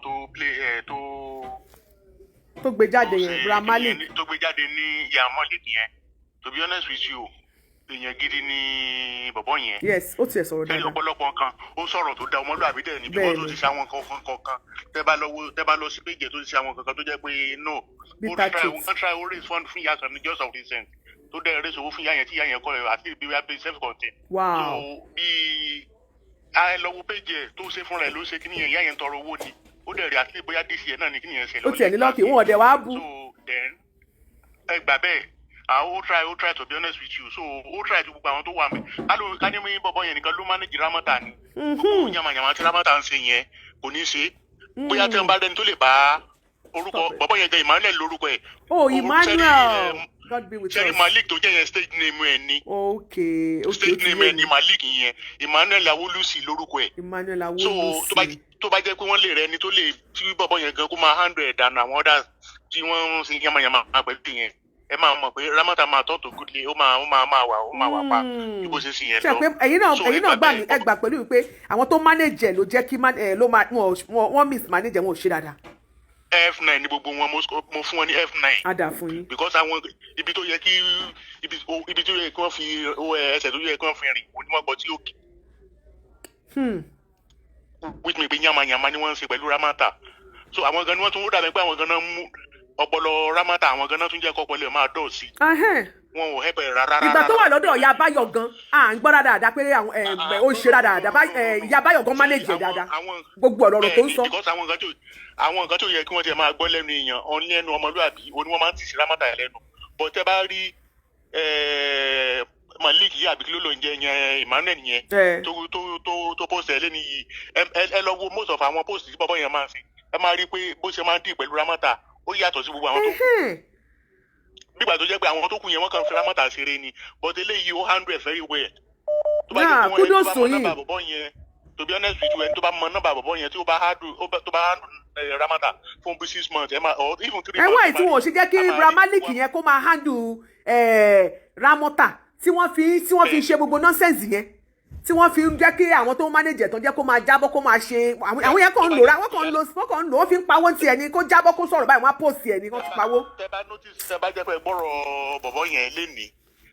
tó gbé jáde yẹn Brodamalik. Tó gbé jáde ní Yamalik yẹn. To be honest with you, èèyàn gidi ni bọ̀bọ̀ yẹn. Yes, ó tiẹ̀ sọ̀rọ̀ dáadáa. Ṣé ọ̀pọ̀lọpọ̀ nǹkan ó sọ̀rọ̀ tó da ọmọlúwàbí dẹ̀ níbi wọ́n tó ti ṣe àwọn nǹkan tẹ́ bá lọ sí péjì tó ti ṣe àwọn nǹkan tó jẹ́ pé no. Ó try ó raise fund fún ìyá kan ní just of recent tó dẹ̀ raise owó fún ìyá yẹn tí ìyá yẹn kọ́ ẹ̀ àti ìbí wíwá pé self-contained. Wow. So bí a lọ wo péjì ẹ̀ tó ṣe fúnra ẹ̀ ló ṣe kí nìyẹn ìyá yẹn tọrọ owó ni ó dẹ̀ rí àti bóyá DCN náà ni kí nìyẹn ṣe lọ. Ó tiẹ̀ ní lọ́ọ̀kì wọn ọ̀dẹ̀ wàá bú. So then ẹ gbà bẹ́ẹ̀ ó try to be honest with you so ó try to gbogbo àwọn tó wà mí ká ní mi bọ̀bọ̀ yẹn nìkan ló manage Ramota ni gbogbo yamayama tí Ramota ń ṣe yẹn kò ní ṣe bóyá tí wọn bá dẹni tó lè bá orúkọ bọ̀bọ̀ yẹn jẹ Emmanuel lórúkọ ẹ̀. Oh Emmanuel God be with us. Sẹ́ni Malik tó jẹ́ yẹn stage name ẹ̀ ni. Okay stage name ẹ̀ ni Malik yẹn Emmanuel Awolusi lórúkọ ẹ̀. Emmanuel Awolusi. So tó bá jẹ́ pé wọ́n lè rẹ ẹni tó lè tí bọ̀bọ̀ yẹn gan kó máa handle ẹ̀ dànù àwọn ọ̀dà tí wọ́n ń ṣe yamayama pẹ̀lú yẹn ẹ máa mọ̀ pé Ramota máa tọ́ tó gúdlé ó máa wà pa bí bó ṣe sì yẹn lọ. ṣe pé ẹ̀yin náà gbà pẹ̀lú wípé àwọn tó manage ẹ̀ ló jẹ́ kí wọ́n mismanage wọn ò ṣe dáadáa. F9 ni gbogbo wọn mo fún wọn ní F9. á dà fún yín. because àwọn ibi tó yẹ kí wọ́n fi ẹsẹ̀ tó yẹ kí wọ́n fi rìn onímọ̀ gbọ́ tí ó kì. with me pé yamayama ni wọ́n ń ṣe pẹ̀lú Ramota so àwọn gan ni wọ́n tún ó dàbí pé àwọn gan náà mú ọpọlọ Ramota àwọn ganan tún jẹ́ kọ́pọ̀ lè máa dọ̀ sí. Wọn ò hẹ́pẹ̀ rárá. Ìgbà tó wà lọ́dọ̀ ìyá Báyọ̀ gan à ń gbọ́ dáadáa pé ó ṣe dáadáa ìyá Báyọ̀ gan manage dáadáa gbogbo ọ̀rọ̀ tó ń sọ. Àwọn nǹkan tó yẹ kí wọ́n ti máa gbọ́ lẹ́nu èèyàn ọ̀n lẹ́nu ọmọlúwàbí oní wọ́n máa ń tì sí Ramota lẹ́nu bọ́ tẹ́ bá rí Malik yìí àbí kí ló ló ń jẹ yẹn Emmanuel yẹn tó post ẹ̀ lẹ́nu yìí ẹ lọ wo most of àwọn post tí bọ́bọ́ yẹn máa ń fi ẹ máa rí pé bó ṣe máa ń dì pẹ̀lú Ramota ó yàtọ̀ sí gbogbo àwọn tó kù nígbà tó jẹ́ pé àwọn tó kù yẹn wọ́n kàn fi Ramota ṣeré ni but eléyìí ó handle very well. tó bá jẹ́ pé wọ́n ẹni tó bá mọ nọ́mbà bọ̀bọ̀ yẹn to be honest with you ẹni tó bá mọ nọ́mbà bọ̀bọ̀ yẹn tí ó bá handle Ramota fún bí 6 months ẹ máa or even 3 months. ẹ̀wọ̀n èyí tí wọn ò ṣe jẹ́ kí Brodamalik yẹn kó máa handle Ramota tí wọ́n fi ṣe gbogbo nonsense yẹn tí wọ́n fi ń jẹ́ kí àwọn tó manage tó jẹ́ kó máa jábọ́ kó máa ṣe àwọn yẹn kàn ń lò wọ́n fi ń pawó ti ẹni kó jábọ́ kó sọ̀rọ̀ báyìí wọ́n á post ẹni kó ti pawó. tẹ bá notice tẹ bá jẹ́ pé gbọ́rọ̀ bọ̀bọ̀ yẹn lénìí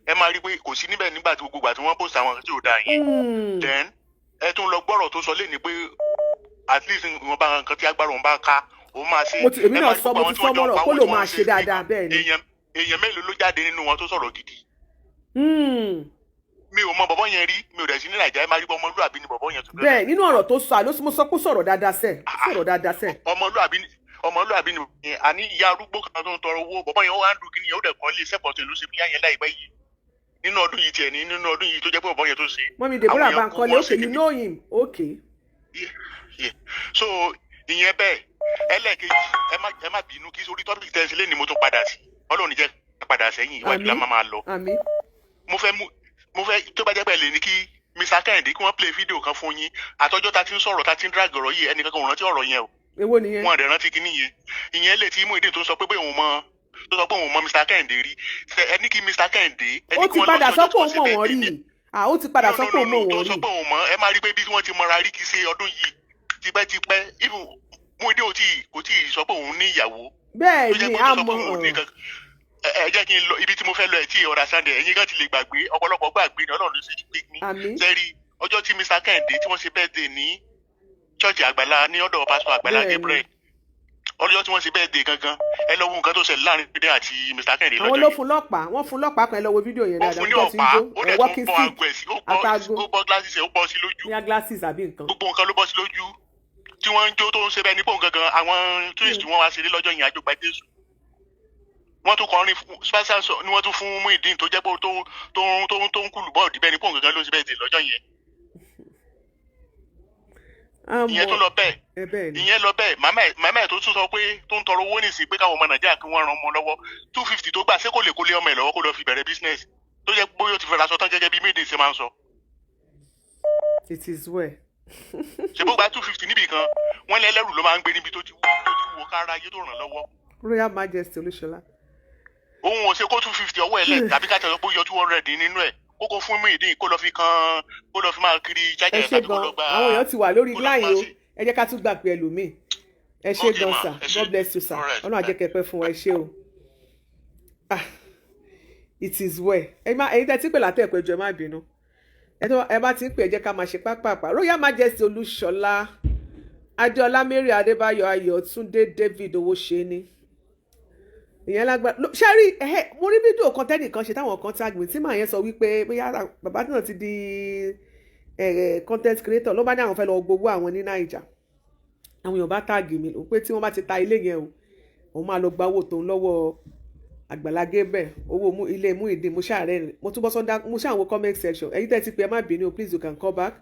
ẹ máa rí pé kò sí níbẹ̀ nígbà tí gbogbo àti wọ́n post àwọn tí ò dáa yẹn then ẹ tún lọ gbọ́rọ̀ tó sọ lénìí pé at least wọn bá nǹkan tí agbára wọn bá ká òun máa ṣe. èmi náà sọ mo ti sọ mọ́rọ̀ kó ló máa ṣe dáadáa bẹ́ẹ̀ ni. èèyàn mélòó ló jáde nínú wọn tó sọ̀rọ̀ gidi. Mi ò mọ bọ̀bọ̀ yẹn rí mi ò dẹ̀ sí ní Nàìjíríà ẹ máa rí bọ́ ọmọlúwàbí ni bọ̀bọ̀ yẹn tó. bẹ́ẹ̀ nínú ọ̀rọ̀ tó sọ àló mo sọ kó sọ̀rọ̀ dáadáa sẹ́. ọmọlúwàbí ni àní ìyá arúgbó kan tó ń tọrọ owó bọ̀bọ̀ yẹn ó wá ń dùn kí ni ó dẹ̀ kọ́ lé sẹ́kọ̀tì ló ṣe bí yáyẹn láìpẹ́ yìí nínú ọdún yìí tiẹ̀ ní nínú ọdún yìí tó jẹ́ pé bọ̀bọ̀ yẹn tó ṣe. Mọ́mí Deborah Bankole okay you know him okay. so ìyẹn bẹ́ẹ̀ ẹlẹ́ẹ̀kejì ẹ má bínú kí sórí tọ́pì tẹ́sí lé ni mo tún padà sí Ọlọ́run jẹ́ padà sẹ́yìn ìwádìí la máa lọ. mo fẹ́ tó bá jẹ́ pé lè ní kí Mr. Kẹ́hìndé kí wọ́n play fídíò kan fún yín àtọ́jọ́ ta ti ń sọ̀rọ̀ ta ti ń drag ọ̀rọ̀ yìí ẹnìkan kan ò rántí ọ̀rọ̀ yẹn o. Èwo nìyẹn. Wọn àdẹ̀ rántí kinní yẹn ìyẹn lè ti mú ìdí tó sọ pé òun mọ Mr. Kẹ́hìndé rí ẹ ní kí Mr. Kẹ́hìndé. ó ti padà sọ pé òun mọ̀ wọ́n rí ó ti padà sọ pé òun mọ̀ wọ́n rí. tó sọ pé òun mọ̀ ẹ máa rí pé bí wọ́n ti mọra rí kì í ṣe ọdún yìí tipẹ́tipẹ́ even mú ìdí kò tí ì sọ pé òun ní ìyàwó. bẹ́ẹ̀ ni a mọ̀ ẹ jẹ́ kí n lọ ibi tí mo fẹ́ lọ ẹ̀ tí ọ̀rá Sunday ẹ̀yin kan ti lè gbàgbé ọ̀pọ̀lọpọ̀ gbàgbé ní Ọlọ́run ló ṣe pé ní sẹ́rí ọjọ́ tí Mr. Kẹ́hìndé tí wọ́n ṣe birthday ní church Àgbàlá ní ọ̀dọ̀ Pastor Àgbàlá Gabriel ọlọ́jọ́ tí wọ́n ṣe bẹ́ẹ̀ dé gangan ẹ lọ wo nǹkan tó ṣẹlẹ̀ láàrin Bídé àti Mr. Kẹ́hìndé lọ́jọ́ yìí. àwọn ló fún lọ́pàá wọ́n fún lọ́pàá kan ẹ lọ wo fídíò yẹn dáadáa nígbà tí ń jó walking stick àtàgò ó bọ́ glasses ẹ̀ ó bọ́ sí lójú. ní glasses àbí nǹkan. gbogbo nǹkan ló bọ́ sí lójú tí wọ́n ń jó tó ń ṣe bẹ́ẹ̀ nípò gangan àwọn tourist wọn wá ṣeré lọ́jọ́ yẹn àjọgbá Jésù. wọ́n tún kọrin special ni wọ́n tún fún Muyideen tó jẹ́ pé tó ń kúlù bọ́ọ̀dì bẹ́ẹ̀ nípò gangan ló ń ṣe bẹ́ẹ̀ dé lọ́jọ́ yẹn. ìyẹn tó lọ bẹ́ẹ̀ ìyẹn lọ bẹ́ẹ̀ màmá ẹ̀ tó tún sọ pé tó ń tọrọ owó nìsín pé káwọn ọmọ Nàìjíríà kí wọ́n ran ọmọ lọ́wọ́ 250 tó gbà ṣé kò lè kó lé ọmọ ẹ̀ lọ́wọ́ kó lọ fi bẹ̀rẹ̀ business tó jẹ́ bóyá ó ti fẹ́ ra sọ tán gẹ́gẹ́ bí Muyideen ṣe máa ń sọ. it is well. ṣe bó gba 250 níbì kan wọ́n lé ẹlẹ́rù ló máa ń gbé níbi tó ti wò kára ayé tó ràn lọ́wọ́. Royal Majesty Olúṣọlá. òun ò ṣe kó 250 ọwọ́ ẹ̀ lẹ̀ tàbí ká tẹ̀sán pé ó yọ 200 nínú ẹ̀ kókó fún Muyideen kó lọ fi máa kiri jájà ẹ̀ tàbí kó lọ gba. àwọn èèyàn ti wà lórí line o ẹ jẹ́ ká tún gbà pé ẹlòmíì ẹ ṣé gan sir God bless you sir ọlọ́run àjẹkẹ́pẹ́ fún ẹ ṣé o it is well ẹ̀yin tẹ́ tí pè látẹ̀ pẹ́jọ ẹ má bínú ẹ bá ti ń pè ẹ jẹ́ ká máa ṣe pápápá Royal Majesty Olúṣọlá Adéọlá Mary Adébáyọ̀ Ayọ̀túndé David Owóṣeni ìyẹn lágbára ṣé rí mo rí fídíò kan tẹ́nìkan ṣe táwọn kan tag mi tí màá yẹn sọ wípé bóyá bàbá náà ti di content creator ló bá ní àwọn fẹ́ lọ gbowó àwọn ní Naija àwọn èèyàn bá tag mi pé tí wọ́n bá ti ta ilé yẹn o òun máa lọ gba owó tó ń lọ́wọ́ Agbala Gabriel owó ilé Muyideen mo ṣàárẹ̀ mo tún bọ́ sọ́dá mo ṣàwọn comment section ẹ̀yin tẹ́ ti pé ẹ má bínú please you can call back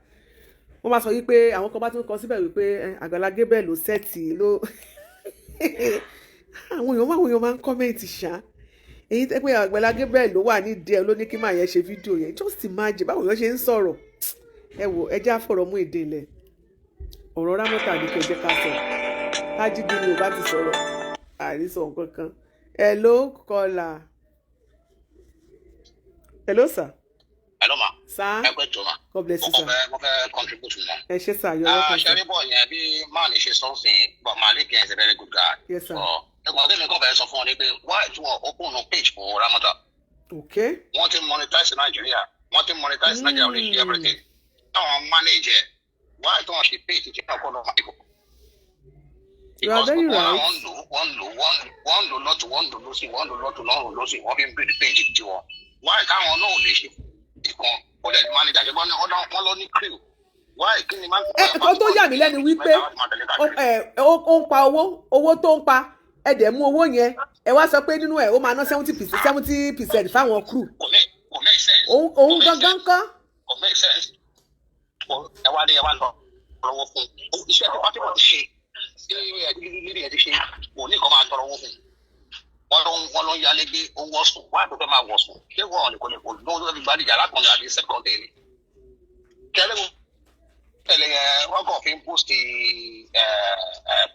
wọ́n máa sọ wípé àwọn kan bá tún kọ síbẹ̀ wípé Agbala Gabriel ló sẹ́ẹ̀tì ló àwọn èèyàn máa ń comment ṣá èyí tẹ́ pé Agbala Gabriel ló wà nídìí ẹ ló ní kí máa yẹn ṣe fídíò yẹn just imagine báwo èèyàn ṣe ń sọ̀rọ̀ ẹ wò ẹ jẹ́ àfọ̀rọ̀ Muyideen lẹ̀ ọ̀rọ̀ Ramota ní kò jẹ́ ká sọ kájíbi ni ò bá ti sọ̀rọ̀ àìsàn nǹkan kan hello caller hello sir. hello ma. sir. ẹ pẹ́ tó ma. God bless you sir. mo fẹ́ contribute ma. ẹ ṣé sir yọ ọkọ sir. ṣẹ́rí bọ̀ yẹn bí máa ní ṣe sọ́nsìn but Malik is a very good guy. yes sir. ẹ̀gbọ́n tí mi kàn fẹ́ sọ fún ọ ni pé why tí wọ́n open no page for Ramota. okay. wọ́n ti monetize Nigeria wọ́n ti monetize Nigeria with everything. táwọn manage ẹ̀ why tí wọ́n ṣe page tí wọ́n kọ́ lọ́ọ́ máa kọ́. You are very right. One low, not one low, losing, one low, not long, losing, one being pretty page to one. Why can't one know this? Ó lè manager ṣe wọ́n lọ ní crew. Why kí ni máa ń kọ́? Ẹ̀kọ́ tó yà mí lẹ́nu wípé ó ń pa owó tó ń pa ẹ dẹ̀ mú owó yẹn ẹ wá sọ pé nínú ẹ̀ ó máa ná 70% fáwọn crew. Kò make sense. Òun gangan kọ́. Kò make sense. Ẹ wá lọ lọ́wọ́ fún iṣẹ́ tó pàtó ti ṣe. Ṣé lílé ẹ̀ ti ṣe kò ní kó máa tọrọ owó fún wọ́n ló ń yálé gbé owó ọ̀sùn wá tó fẹ́ máa wọ̀ sùn ṣé wọ́n ní kò ní kò lówó tó fi gbádìjà alákùnrin àbí sẹ́kọ̀ndé ni. kẹ́lẹ́ wo tẹ̀lé wọ́n kàn fi ń post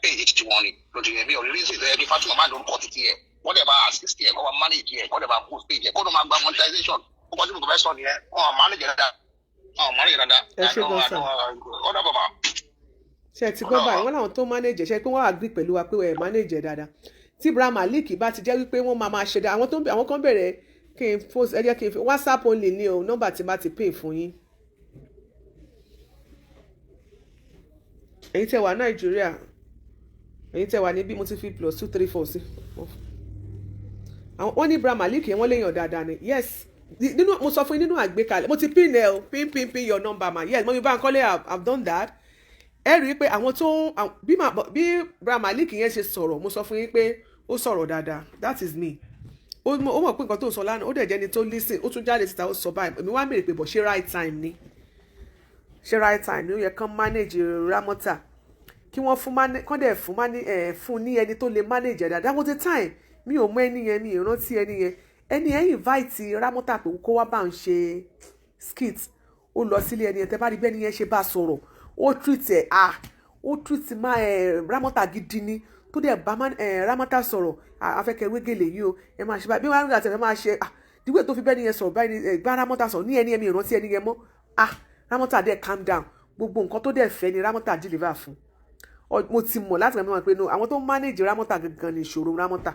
page tí wọ́n ní lójú ẹ̀mí ọ̀rẹ́ rí sí ìtọ́jú ẹbí Fatima máa lórúkọ títí ẹ̀ wọ́n dẹ̀ bá assist ẹ̀ kọ́ bá manage ẹ̀ kọ́ dẹ̀ bá post page ẹ̀ kó ló máa gba monetization ó kọ́ sí mi kò fẹ́ sọ nìyẹn wọ́n manage dáadáa ẹ ṣe gan sa ọ̀dọ̀ bàbá ṣe ti gbọ́ báyìí wọ́n láwọn tó manage ṣe pé wọ́n agree pẹ̀lú wa pé ẹ̀ manage dáadáa tí Brodamalik bá ti jẹ́ wípé wọ́n máa ṣe dáa àwọn kan bẹ̀rẹ̀ kí n post ẹ jẹ́ kí n fi WhatsApp only ní o nọ́mbà tí bá ti pay fún yín. èyí tẹ́ wà Nàìjíríà èyí tẹ́ wà níbí mo ti fi +234 sí. wọ́n ní Brodamalik yẹn wọ́n léèyàn dáadáa ni yes nínú mo sọ fún yín nínú àgbékalẹ̀ mo ti pin ẹ o pin your number ma yes Mọ́mí Bánkọ́lé I've done that. ẹ rí i pé àwọn tó bí Brodamalik yẹn ṣe sọ̀rọ̀ mo sọ fún yín pé ó sọ̀rọ̀ dáadáa that is me ó mọ̀ pé nǹkan tó ń sọ lánàá ó dẹ̀ jẹ́ni tó listen ó tún jáde síta ó sọ báyìí èmi wá mèrè pé bọ̀ ṣé right time ni ó yẹ kán manage Ramota kí wọ́n fún ní ẹni tó lè manage dáadáa that was the time mi ò mọ ẹni yẹn mi ò rántí ẹni yẹn invite Ramota pé kó wá bá ń ṣe skit ó lọ sílé ẹni yẹn tẹ́ bá rí bẹ́ẹ̀ ni yẹn ṣe bá sọ̀rọ̀ ó treat Ramota gidi ni tó dẹ̀ bá Ramota sọ̀rọ̀ afẹ́kẹ́ wégele yìí o ẹ máa ṣe báyìí bí wọ́n á rí àtẹ̀fẹ́ máa ṣe díwẹ̀ tó fi bẹ́ẹ̀ ni yẹn sọ̀rọ̀ báyìí bá Ramota sọ̀rọ̀ ní ẹni ẹ̀mí ìrántí ẹni yẹn mọ́ Ramota dẹ̀ calm down gbogbo nǹkan tó dẹ̀ fẹ́ ni Ramota deliver fún mo ti mọ̀ láti rẹ̀ mọ́ pé àwọn tó ń manage Ramota gangan ni ìṣòro Ramota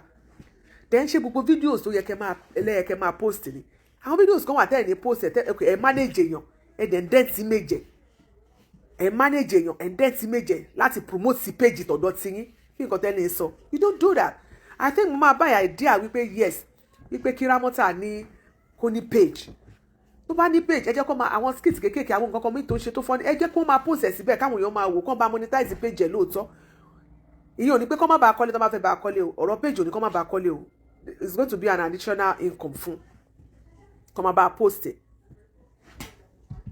dẹ̀ ń ṣe gbogbo videos tó yẹ kẹ́ máa post ni àwọn videos kan wà tẹ́ ẹ̀ ní post ẹ̀ manage èèyàn ẹ̀ dẹ̀ ń dẹ́ntì méje ẹ̀ manage èèyàn ẹ̀ ń dẹ́ntì méje láti promote sí page tọ̀dọ̀ ti yín kí nǹkan tẹ́lẹ̀ sọ. You don't do that. I think mo máa buy idea wípé yes wípé kí Ramota ní kó ní page. Tó bá ní page ẹ jẹ́ kó máa àwọn skits kéékèèké àwọn nǹkan kan mi tó ń ṣe tó fọ́ni ẹ jẹ́ kó máa post ẹ̀ síbẹ̀ káwọn èèyàn máa wò kó bá monetize page ẹ̀ lóòótọ́. Ìyẹn ò ní pé kó má bàa kọ́lé tó má fẹ́ bàa kọ́lé o ọ̀rọ̀ page ò ní kó má bàa kọ́lé o. It's going to be an additional income fún kó má bàa post ẹ̀.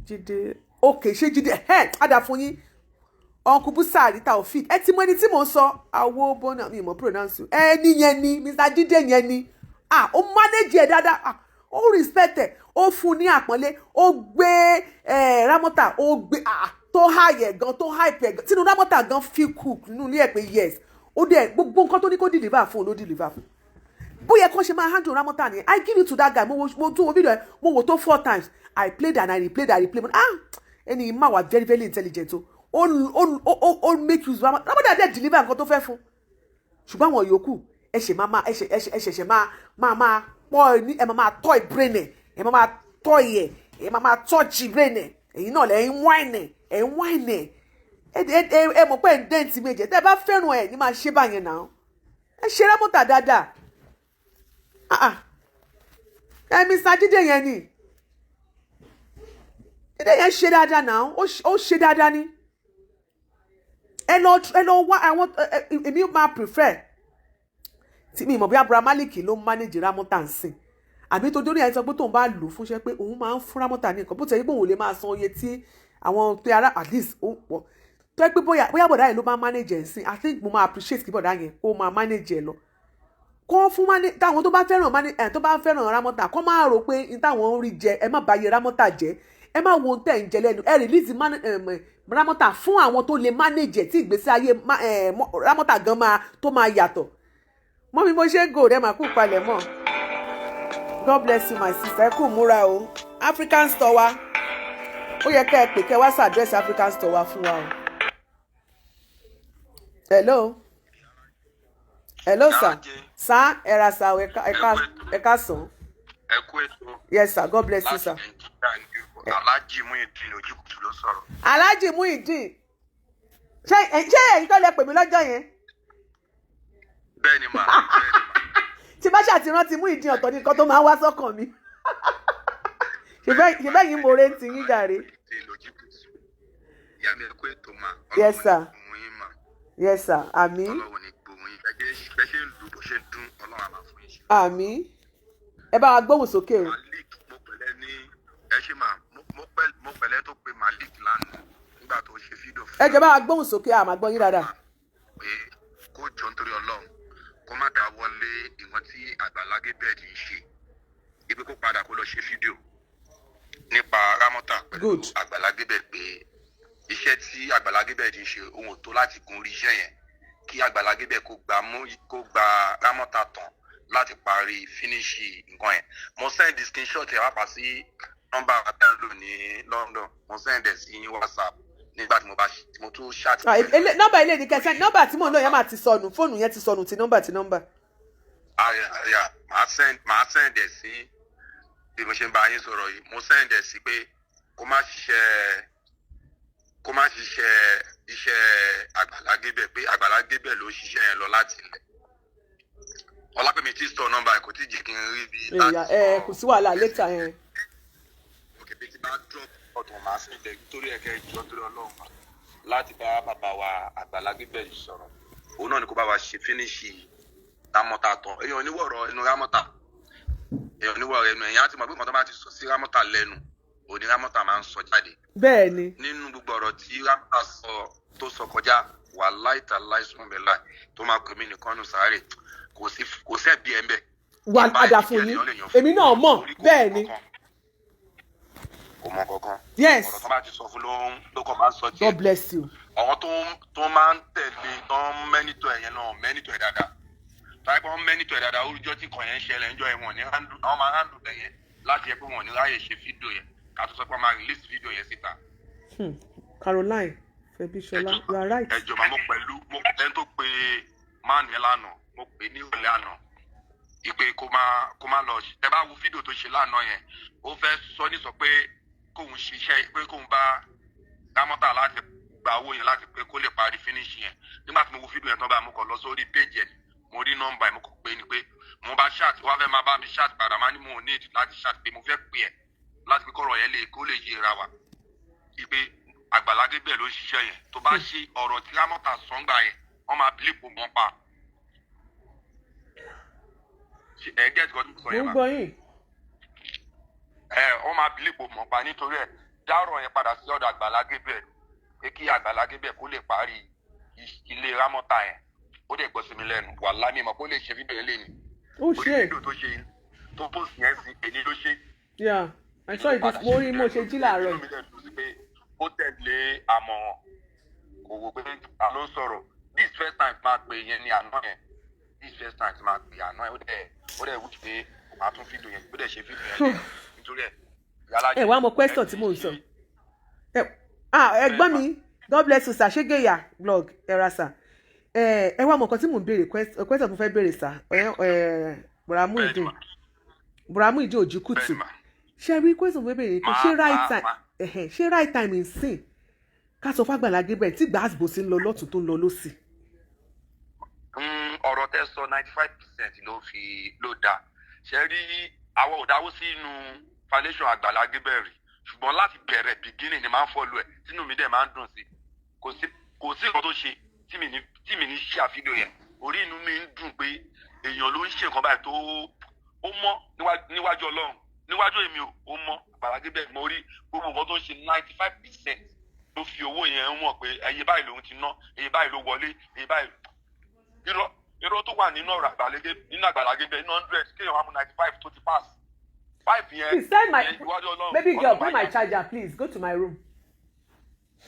Jídé okay ṣé Jídé ada fún yín Uncle Busari Taofik ẹ ti mọ ẹni tí mò ń sọ àwo bọ́nà mi mọ̀ pronounce ẹni yẹn ni Mr. Jídé yẹn ni ó manage ẹ̀ dáadáa ó respect ẹ̀ ó fún ní àpọ́nlé ó gbé Ramota ó gbé tó high gan tó hype gan tínú Ramota gan feel cool nínú ilé ẹ̀ pé yes ó dẹ̀ gbogbo nǹkan tó ní kó deliver fún ló deliver fún bóyá kó ṣe máa handle Ramota ni I give it to that guy mo tún wo video ẹ̀ mo wò tó 4 times I played and I replayed ẹni ìmọ̀ wà very very intelligent o ó make use Ramota dẹ̀ deliver nǹkan tó fẹ́ fún ṣùgbọ́n àwọn yòókù ẹ ṣẹ̀ṣẹ̀ máa pọ̀ ní ẹ máa tọ́ brain ẹ máa tọ́ ẹ máa touch brain ẹ̀yin náà lẹ̀ ń wine ẹ mọ̀ pé ẹ̀ ń dẹ́ǹtì méje tẹ́ ẹ bá fẹ́ràn ẹ̀ ní máa ṣe báyẹn náà ẹ ṣe Ramota dáadáa ẹ Mr. Jídé yẹn ni Jídé yẹn ṣe dáadáa náà ó ṣe dáadáa ni ẹ lọ wá àwọn èmi máa prefer tí mi mọ̀ bí Brodamalik ló manage Ramota ń sìn àbí tó dórí àìsàn pé tóun bá lò fún ṣe pé òun máa ń fún Ramota ní nǹkan bó tẹ̀ yí pé òun lè máa san iye tí àwọn pé ara at least ó pọ̀ tó yẹ pé bóyá bọ̀dá yẹn ló bá manage ẹ̀ ń sìn I think mo máa appreciate kí bọ̀dá yẹn kó máa manage ẹ̀ lọ kó fún táwọn tó bá fẹ́ràn Ramota kó máa rò pé ní táwọn ń rí jẹ ẹ má bàyè Ramota jẹ ẹ má wo ohun tẹ̀ ń jẹ lẹ́nu ẹ release Ramota fún àwọn tó lè manage ẹ̀ tí ìgbésí ayé Ramota gan tó máa yàtọ̀ mọ́ mi bó ṣe gò rẹ̀ máa kú palẹ̀ mọ́ God bless you my sister ẹ kú múra o African store wa ó yẹ ká ẹ pè kẹ́ wá sí address African store wa fún wa o hello sir ẹ ra sa ẹ ká sàn. ẹ kú ètò. Yes sir, God bless you sir. Alhaji Muideen Ojúkùtù ló sọ̀rọ̀. Alhaji Muideen ṣé ẹ̀yin tó lè pè mí lọ́jọ́ yẹn. Bẹ́ẹ̀ni mà. Tí bá ṣàtìrántí Muideen ọ̀tọ̀ ní nǹkan tó máa ń wá sọ́kàn mi. ṣùgbọ́n yìí mo rẹ́ ti yín jàre. Ìyá mi ẹ kú ètò mà. Yes sir. Yes sir, àmín. Ọlọ́run ní gbòòrùn yín bẹ́ẹ̀ ṣe ń lù bó ṣe ń dún Ọlọ́run àmà fún yín. Àmín. Ẹ bá wa gbóhùn sókè o. Malik mo pẹ̀lẹ́ ní ẹ ṣe mà mo pẹ̀lẹ́ tó pe Malik lánàá nígbà tó ṣe fídíò fún. Ẹ jẹ́ bá wa gbóhùn sókè àmà gbọ́ yín dáadáa. Pé kó jọ nítorí Ọlọ́run kó má dá wọlé ìwọ̀n tí Agbala Gabriel ń ṣe ibi kó padà kó lọ ṣe fídíò nípa Ramota pẹ̀lú Agbala Gabriel pé iṣẹ́ tí Agbala Gabriel ń ṣe ohun tó láti gun orí iṣẹ́ yẹn kí Agbala Gabriel kó gba Ramota tán láti parí fínísì nǹkan yẹn mo send the screenshot ẹ wá pa sí nọ́mbà àtẹnudò ní London mo send ẹ sí WhatsApp nígbà tí mo tún ṣáàtì. nọ́mbà ilé ní kẹsàn-án nọ́mbà tí mò ń lò yẹn máa ti sọnù fóònù yẹn ti sọnù ti nọ́mbà. màá send ẹ sí bí mo ṣe ń bá yín sọ̀rọ̀ yìí mo send ẹ sí pé kó má ṣiṣẹ́ iṣẹ́ Agbala Gabriel pé Agbala Gabriel ló ṣiṣẹ́ yẹn lọ láti ilẹ̀ ọlápẹ̀mí tí sọ nọ́mbà kò tí jẹ́ kí n rí bí láti kò sí wàhálà létà yẹn. òkè bí ti bá drop ọ̀tún máa fi lẹ̀ torí ẹ̀kẹ́ ìjọ torí Ọlọ́run láti bá bàbá wa Agbala Gabriel sọ̀rọ̀ òun náà ni kó bá wa ṣe fínísì Ramota tán èèyàn oníwọ̀rọ̀ ẹnu Ramota ẹ̀yàn àti mọ̀ pé nǹkan tó bá ti sọ sí Ramota lẹ́nu òní Ramota máa ń sọ jáde. Bẹ́ẹ̀ni. nínú gbogbo ọ̀rọ̀ tí Ramota sọ tó sọ kọjá wàláì tàláì sùnmọ̀bẹ̀láì tó máa pè mí nìkan nù sáré kò sí ẹbí ẹ mbẹ. wà á dà fún yín èmi náà mọ̀ bẹ́ẹ̀ ni. kò mọ kankan. Yes. ọ̀rọ̀ tó bá ti sọ fún ló kàn máa ń sọ tiẹ̀. God bless you. àwọn tó máa ń tẹ̀lé tó ń mẹ́nítọ̀ ẹ̀yẹn náà mẹ́nítọ̀ ẹ̀ dáadáa táyé pé wọ́n mẹ́nítọ̀ ẹ̀ dáadáa orújọ́ tí kàn yẹn ń ṣẹlẹ̀ ńjọ́ ẹ̀ wọ̀n ní àwọn máa handle bẹ̀yẹn láti yẹ pé wọ́n ní ráyè ṣe fídíò yẹn ká tó sọ pé wọ́n máa release fídíò yẹn síta. Caroline Fẹ́bíṣọlá you are right. ẹjọba mo ẹni tó pe máàlù yẹn lánàá mo pè ní ìrọ̀lẹ́ àná ìpè kó má lọ ẹ bá wo fídíò tó ṣe lánàá yẹn ó fẹ́ sọ pé kóun ṣiṣẹ́ pé kóun bá Ramota láti gba owó yẹn láti pé kó lè parí finish yẹn nígbà tí mo wo fídíò yẹn tán bá mo kàn lọ sórí page yẹn mo rí nọ́mbà yẹn mo kàn pé ni pé mo bá chat wá fẹ́ máa bá mi chat padà máa ní mo need láti chat pé mo fẹ́ pè ẹ́ láti pé kọ́rọ̀ yẹn lè kó lè yéra wa ìpè Agbala Gabriel ló ń ṣiṣẹ́ yẹn tó bá ṣe ọ̀rọ̀ tí Ramota sọ́ngbà yẹn wọ́n máa bílípù mọ́ pa ẹ gẹ́tì kan tó sọ yẹn máa wọ́n máa bílípù mọ́ pa nítorí ẹ̀ dárò yẹn padà sí ọ̀dọ̀ Agbala Gabriel pé kí Agbala Gabriel kó lè parí ilé Ramota yẹn ó dẹ̀ gbọ́ sí mi lẹ́nu wà lámì mọ̀ kó lè ṣe fídíò yẹn lẹ́nu ó ṣe fídíò tó ṣe tó post yẹn sí èyí ló ṣe. yeah I saw it mo rí mo ṣe jí láàárọ̀ ó tẹ̀lé àmọ̀ràn kò wò pé a ló sọ̀rọ̀ this first time máa pè yẹn ní àná yẹn this first time máa pè àná yẹn ó dẹ̀ wí pé màá tún fídíò yẹn ó dẹ̀ ṣe fídíò yẹn nítorí ẹ̀. ẹ wá mọ question tí mò ń sọ ẹ̀gbọ́n mi God bless you sir ṣégeya blog ẹ̀rà sir ẹ wá mọ nǹkan tí mò ń béèrè question tó fẹ́ béèrè sir Brodamalik Ati Agbala ṣe rí question tó fẹ́ béèrè pé ṣé right time in sin ká sọ fún Agbala Gabriel tí gbàásìbò sí ń lọ lọ́tún tó ń lọ lọ́sì. ọ̀rọ̀ tẹ́ sọ 95% ló dáa ṣe rí àwọn òdáwó sínú foundation Agbala Gabriel ṣùgbọ́n láti bẹ̀rẹ̀ beginning ni máa ń fọ́lù ẹ̀ sínú mi dẹ̀ máa ń dùn sí kò sí nǹkan tó ṣe tí mi ní ṣe àfihàn yẹn orí inú mi ń dùn pé èèyàn ló ń ṣe nǹkan báyìí tó ó mọ́ níwájú Ọlọ́run níwájú èmi ó mọ́ Agbala Gabriel mo rí gbogbo nǹkan tó ń ṣe 95% ló fi owó yẹn wọ̀n pé ẹyẹ báyìí lòun ti ná ẹyẹ báyìí ló wọlé ẹyẹ báyìí irọ́ tó wà nínú ọ̀rọ̀ Agbala Gabriel 100 kéèyàn wá mú 95 tó ti pass 5 yẹn. Please send my baby girl bring my charger please go to my room.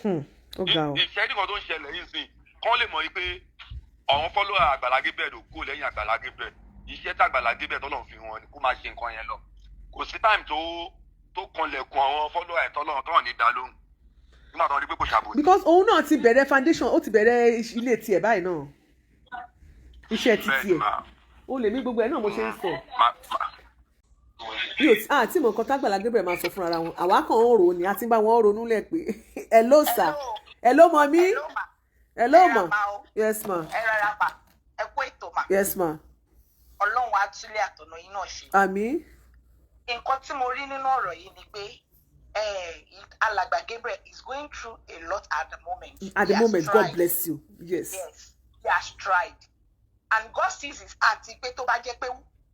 ìṣẹ́ nìkan tó ń ṣẹlẹ̀ yìí sìn kán lè mọ̀ pé àwọn fọ́lọ́ Agbala Gabriel ò kó lẹ́yìn Agbala Gabriel iṣẹ́ tí Agbala Gabriel tọ́lọ̀ fi wọn ni kó máa ṣe nǹkan yẹn lọ kò sí time tó kanlẹ̀kùn àwọn fọ́lọ́ ẹ̀ tọ́lọ̀ ní dá lóhùn nígbà tó ń rí pé kò ṣàbòsí. because òun náà ti bẹ̀rẹ̀ foundation ó ti bẹ̀rẹ̀ ilé tiẹ̀ báyìí náà iṣẹ́ ti tiẹ̀ ó lè mí gbogbo ẹ̀ náà mo ṣe ń sọ. àti mọ̀ nǹkan t'Agbala Gabriel máa sọ fún ara wọn àwa kàn ń rò ní àti bá wọn ronú lẹ̀ pé hello sir hello mommy hello ma yes ma ẹ rárá pa ẹ kó ètò ma yes ma Ọlọ́run á túlẹ̀ àtọ̀nà yín náà ṣe. àmín. nǹkan tí mo rí nínú ọ̀rọ̀ yìí ni pé Alàgbà Gabriel is going through a lot at the moment. At the moment, God bless you. Yes. Yes, he has tried. And God sees his heart. Pé tó bá jẹ́ pé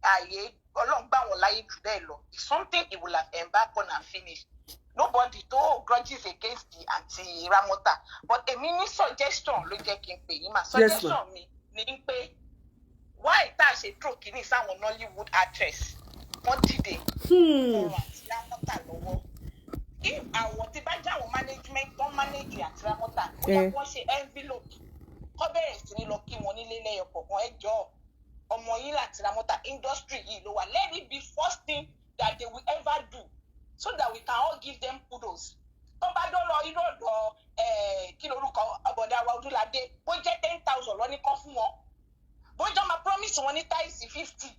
ààyè Ọlọ́run gbà wọ́n láyé jù bẹ́ẹ̀ lọ. It's something he will have embarked on and finished. Nobody tó grudges against the Aunty Ramota. But èmi ní suggestion ló jẹ́ kí n pè yín mà. Suggestion mi ni pé why tá a ṣe throw kìíní sáwọn Nollywood actress wọ́n dìde. Ọ̀rọ̀ Aunty Ramota lọ́wọ́. If àwọn tí bá jáwọ́ management tó manage Aunty Ramota bóyá wọ́n ṣe envelope kọ́ bẹ̀rẹ̀ sí ní lọ kí wọ́n nílé lẹ́yọ kọ̀ọ̀kan ẹjọ́ ọmọ yín Aunty Ramota industry yìí ló wà let it be first thing that they will ever do so that we can all give them kudos. tó bá dọ́rọ̀ irú ọ̀dọ̀ kí lorúkọ ọ̀bọ̀dá wa Odúládé bó jẹ́ 10,000 lọ ní kọ́ fún wọn bó jọ máa promise wọn ní táìsì 50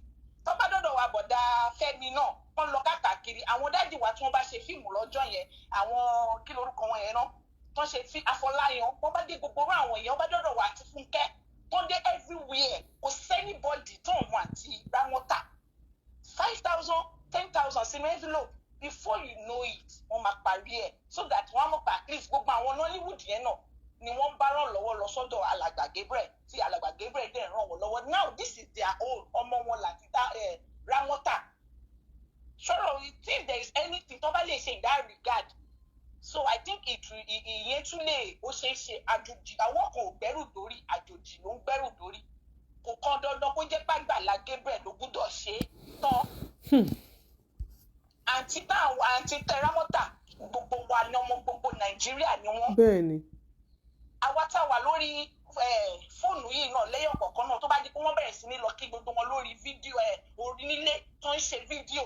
tó bá dọ́dọ̀ wa bọ̀dá Fẹ́mi náà wọ́n lọ káàkiri àwọn dáàdì wa tí wọ́n bá ṣe fíìmù lọ́jọ́ yẹn àwọn kí lorúkọ wọn yẹn náà tó ṣe fi Afọláyan wọ́n bá dé gbogbo àwọn èèyàn bá dọ́dọ̀ wa àti Fúnkẹ́ tó dé everywhere kò sẹ́nibọ́dì tó ń wọn àti Ramota 5,000 10,000 sínú envelope before you know it wọ́n máa parí ẹ̀ so that wọ́n á mọ̀ pé at least gbogbo àwọn Nollywood yẹn náà ni wọ́n bá ràn lọ́wọ́ lọ sọ́dọ̀ Alàgbà Gabriel tí Alàgbà Gabriel dẹ̀ ràn wọ́n lọ́wọ́ now this is their own ọmọ wọn láti Ramota sọ̀rọ̀ if there is anything tó bá lè ṣe in that regard so I think ìyẹn tún lè ó ṣe é ṣe àjòjì àwọn kan ò gbẹ́rù dórí àjòjì ló ń gbẹ́rù dórí kò kàn dandan kó jẹ́ pàgbàlá Gabriel ló gbúdọ̀ ṣe é tán àǹtí Ramota gbogbo wa ni ọmọ gbogbo Nàìjíríà ni wọ́n. bẹ́ẹ̀ni. àwa tá a wà lórí fóònù yìí náà lẹ́yìn ọ̀kọ̀ọ̀kan náà tó bá di pé wọ́n bẹ̀rẹ̀ sí ní lọ kí gbogbo wọn lórí fídíò orí nílé tó ń ṣe fídíò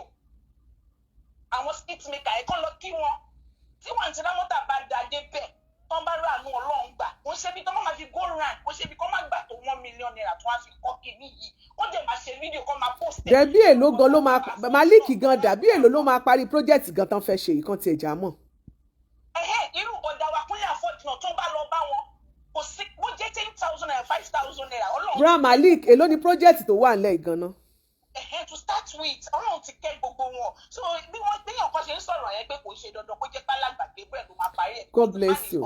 àwọn skit maker ẹ̀ kàn lọ kí wọn tí wọn Aunty Ramota bá da dé bẹ́ẹ̀ tó ń bá ráàánú Ọlọ́run gbà kó ṣe bí tó máa fi go round kó ṣe bí kó má gbà tó $1 million tó wá fi kọ́ kìíní yìí kó dẹ̀ máa ṣe fídíò kó máa post ẹ̀. dẹ̀bí èlò gan ló máa Malik gan dàbí èlò ló máa parí project gan tán fẹ́ ṣe ìkan tiẹ̀ já mọ̀. irú ọ̀dà wa kúnlẹ̀ àfọ̀dì náà tó bá lọ bá Brodamalik èló ni project tó wà nílẹ̀ gan-an. To start with Ọlọ́run ti kẹ́ gbogbo wọn so bí wọ́n gbéyàn kan ṣe ń sọ̀rọ̀ yẹn pé kò ṣe dandan kó jẹ́ pálàgbà Gabriel ló máa parí ẹ̀. God bless you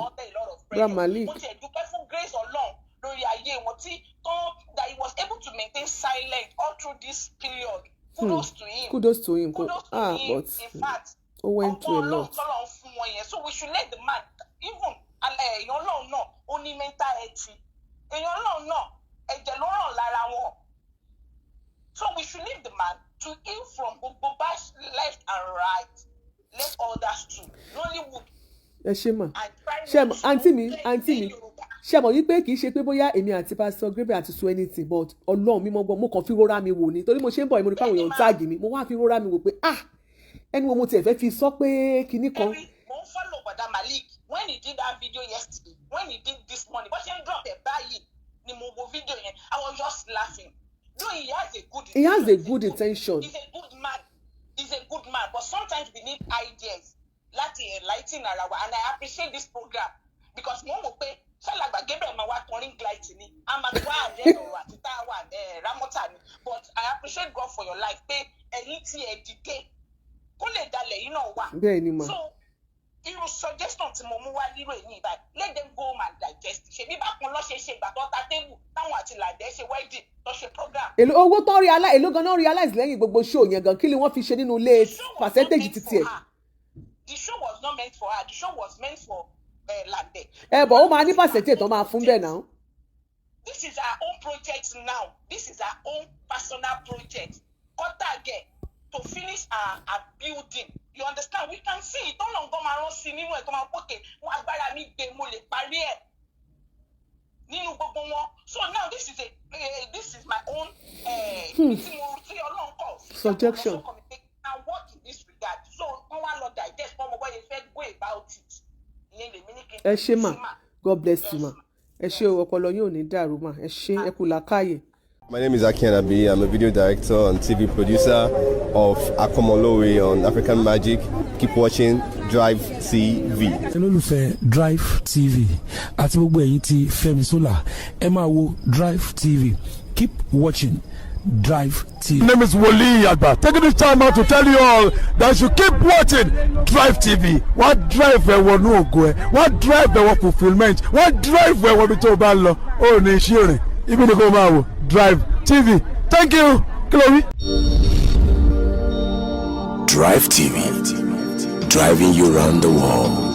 Brodamalik. mo ti ẹ̀ dúpẹ́ fún grace Ọlọ́run lórí ayé wọn tí that he was able to maintain silent all through this period. Kudos to him. Kudos to him. But in fact went through a lot. So we should let the man even èèyàn Ọlọ́run náà ó ní mental health èèyàn Ọlọ́run náà ẹ̀jẹ̀ ló ràn lára wọn. So we should leave the man to heal from gbogbo bash left and right. Let others too. Nollywood. Ẹ ṣe mà. Ṣé àǹtí mi ṣé mọ̀ wípé kì í ṣe pé bóyá èmi àti Pastor Gabriel àti so anything but Ọlọ́run mi mọ́ gbọ́ mo kàn fi rọra mi wò ni torí mo ṣe ń bọ̀ mo rí káwọn èèyàn táàgì mi mo wá fi rọra mi wò pé ẹni wo mo tiẹ̀ fẹ́ fi sọ pé kinní kan. Mo ń follow Brodamalik when he did that video yesterday when he did this morning bó ṣe ń drop ẹ̀ báyìí ni mo wo video yẹn I was just laughing. No, he has a good intention. He's a good man. But sometimes we need ideas. Láti enlighten ara wa. And I appreciate this program. Because mo mọ̀ pé Ṣálàgbà Gabriel máa wá tọrin light ni. A máa wá àlẹ́ ọ̀rọ̀ àti táwa Ramota ni. But I appreciate God for your life. Pé ẹ̀yin tí ẹ dìde kó lè dalẹ̀ yìí náà wà. Bẹ́ẹ̀ ni mà. So, irú suggestion tí mo mú wá nírò yìí báyìí let them go home and digest ṣebí bákan lọ ṣe ìgbà tó ta tébù táwọn àti làdẹ́ ṣe wedding tó ṣe program. owó tó èló ganan realize lẹ́yìn gbogbo show yẹn gan kí ni wọ́n fi ṣe nínú ilé percentage títí ẹ̀. The show was not meant for her the show was meant for làdẹ́. Bọ̀ ó máa ní percentage tó máa fún bẹ́ẹ̀ náà. This is our own project now this is our own personal project kọ́tà gẹ̀ to finish our building. You understand? We can see it. Don't long go around see nínú ẹ̀ tó máa pókè wọn agbára mi gbé mo lè parí ẹ̀ nínú gbogbo wọn. So now this is my own suggestion. And work in this regard. So wọ́n wá lọ digest wọ́n mọ̀ bọ́ yẹn fẹ́ go about it. Ìyẹn lè mí ní kí n. Ẹ ṣé mà God bless you ma. Ẹ ṣé o ọpọlọ yín ò ní dàrú mà ẹ ṣé ẹ kú làákàyè. My name is Ati Agbala. I'm a video director and TV producer of Akomolowe on African Magic. Keep watching Drivetv. Olólùfẹ́ Drivetv àti gbogbo ẹ̀yin tí Fẹ́mi Sola ẹ máa wo Drivetv. Keep watching Drivetv. My name is Wole Agba. Taking this time out to tell you all that you keep watching Drivetv. What drive ẹ̀wọ̀ ní ògo ẹ̀? What drive ẹ̀wọ̀ fulfilment? What drive ẹ̀wọ̀ bí tó bá lọ? Ó ní iṣẹ́ rẹ̀. Ibi ni kò máa wò Drivetv. Thank you. Chloe. Drivetv. Driving you around the world.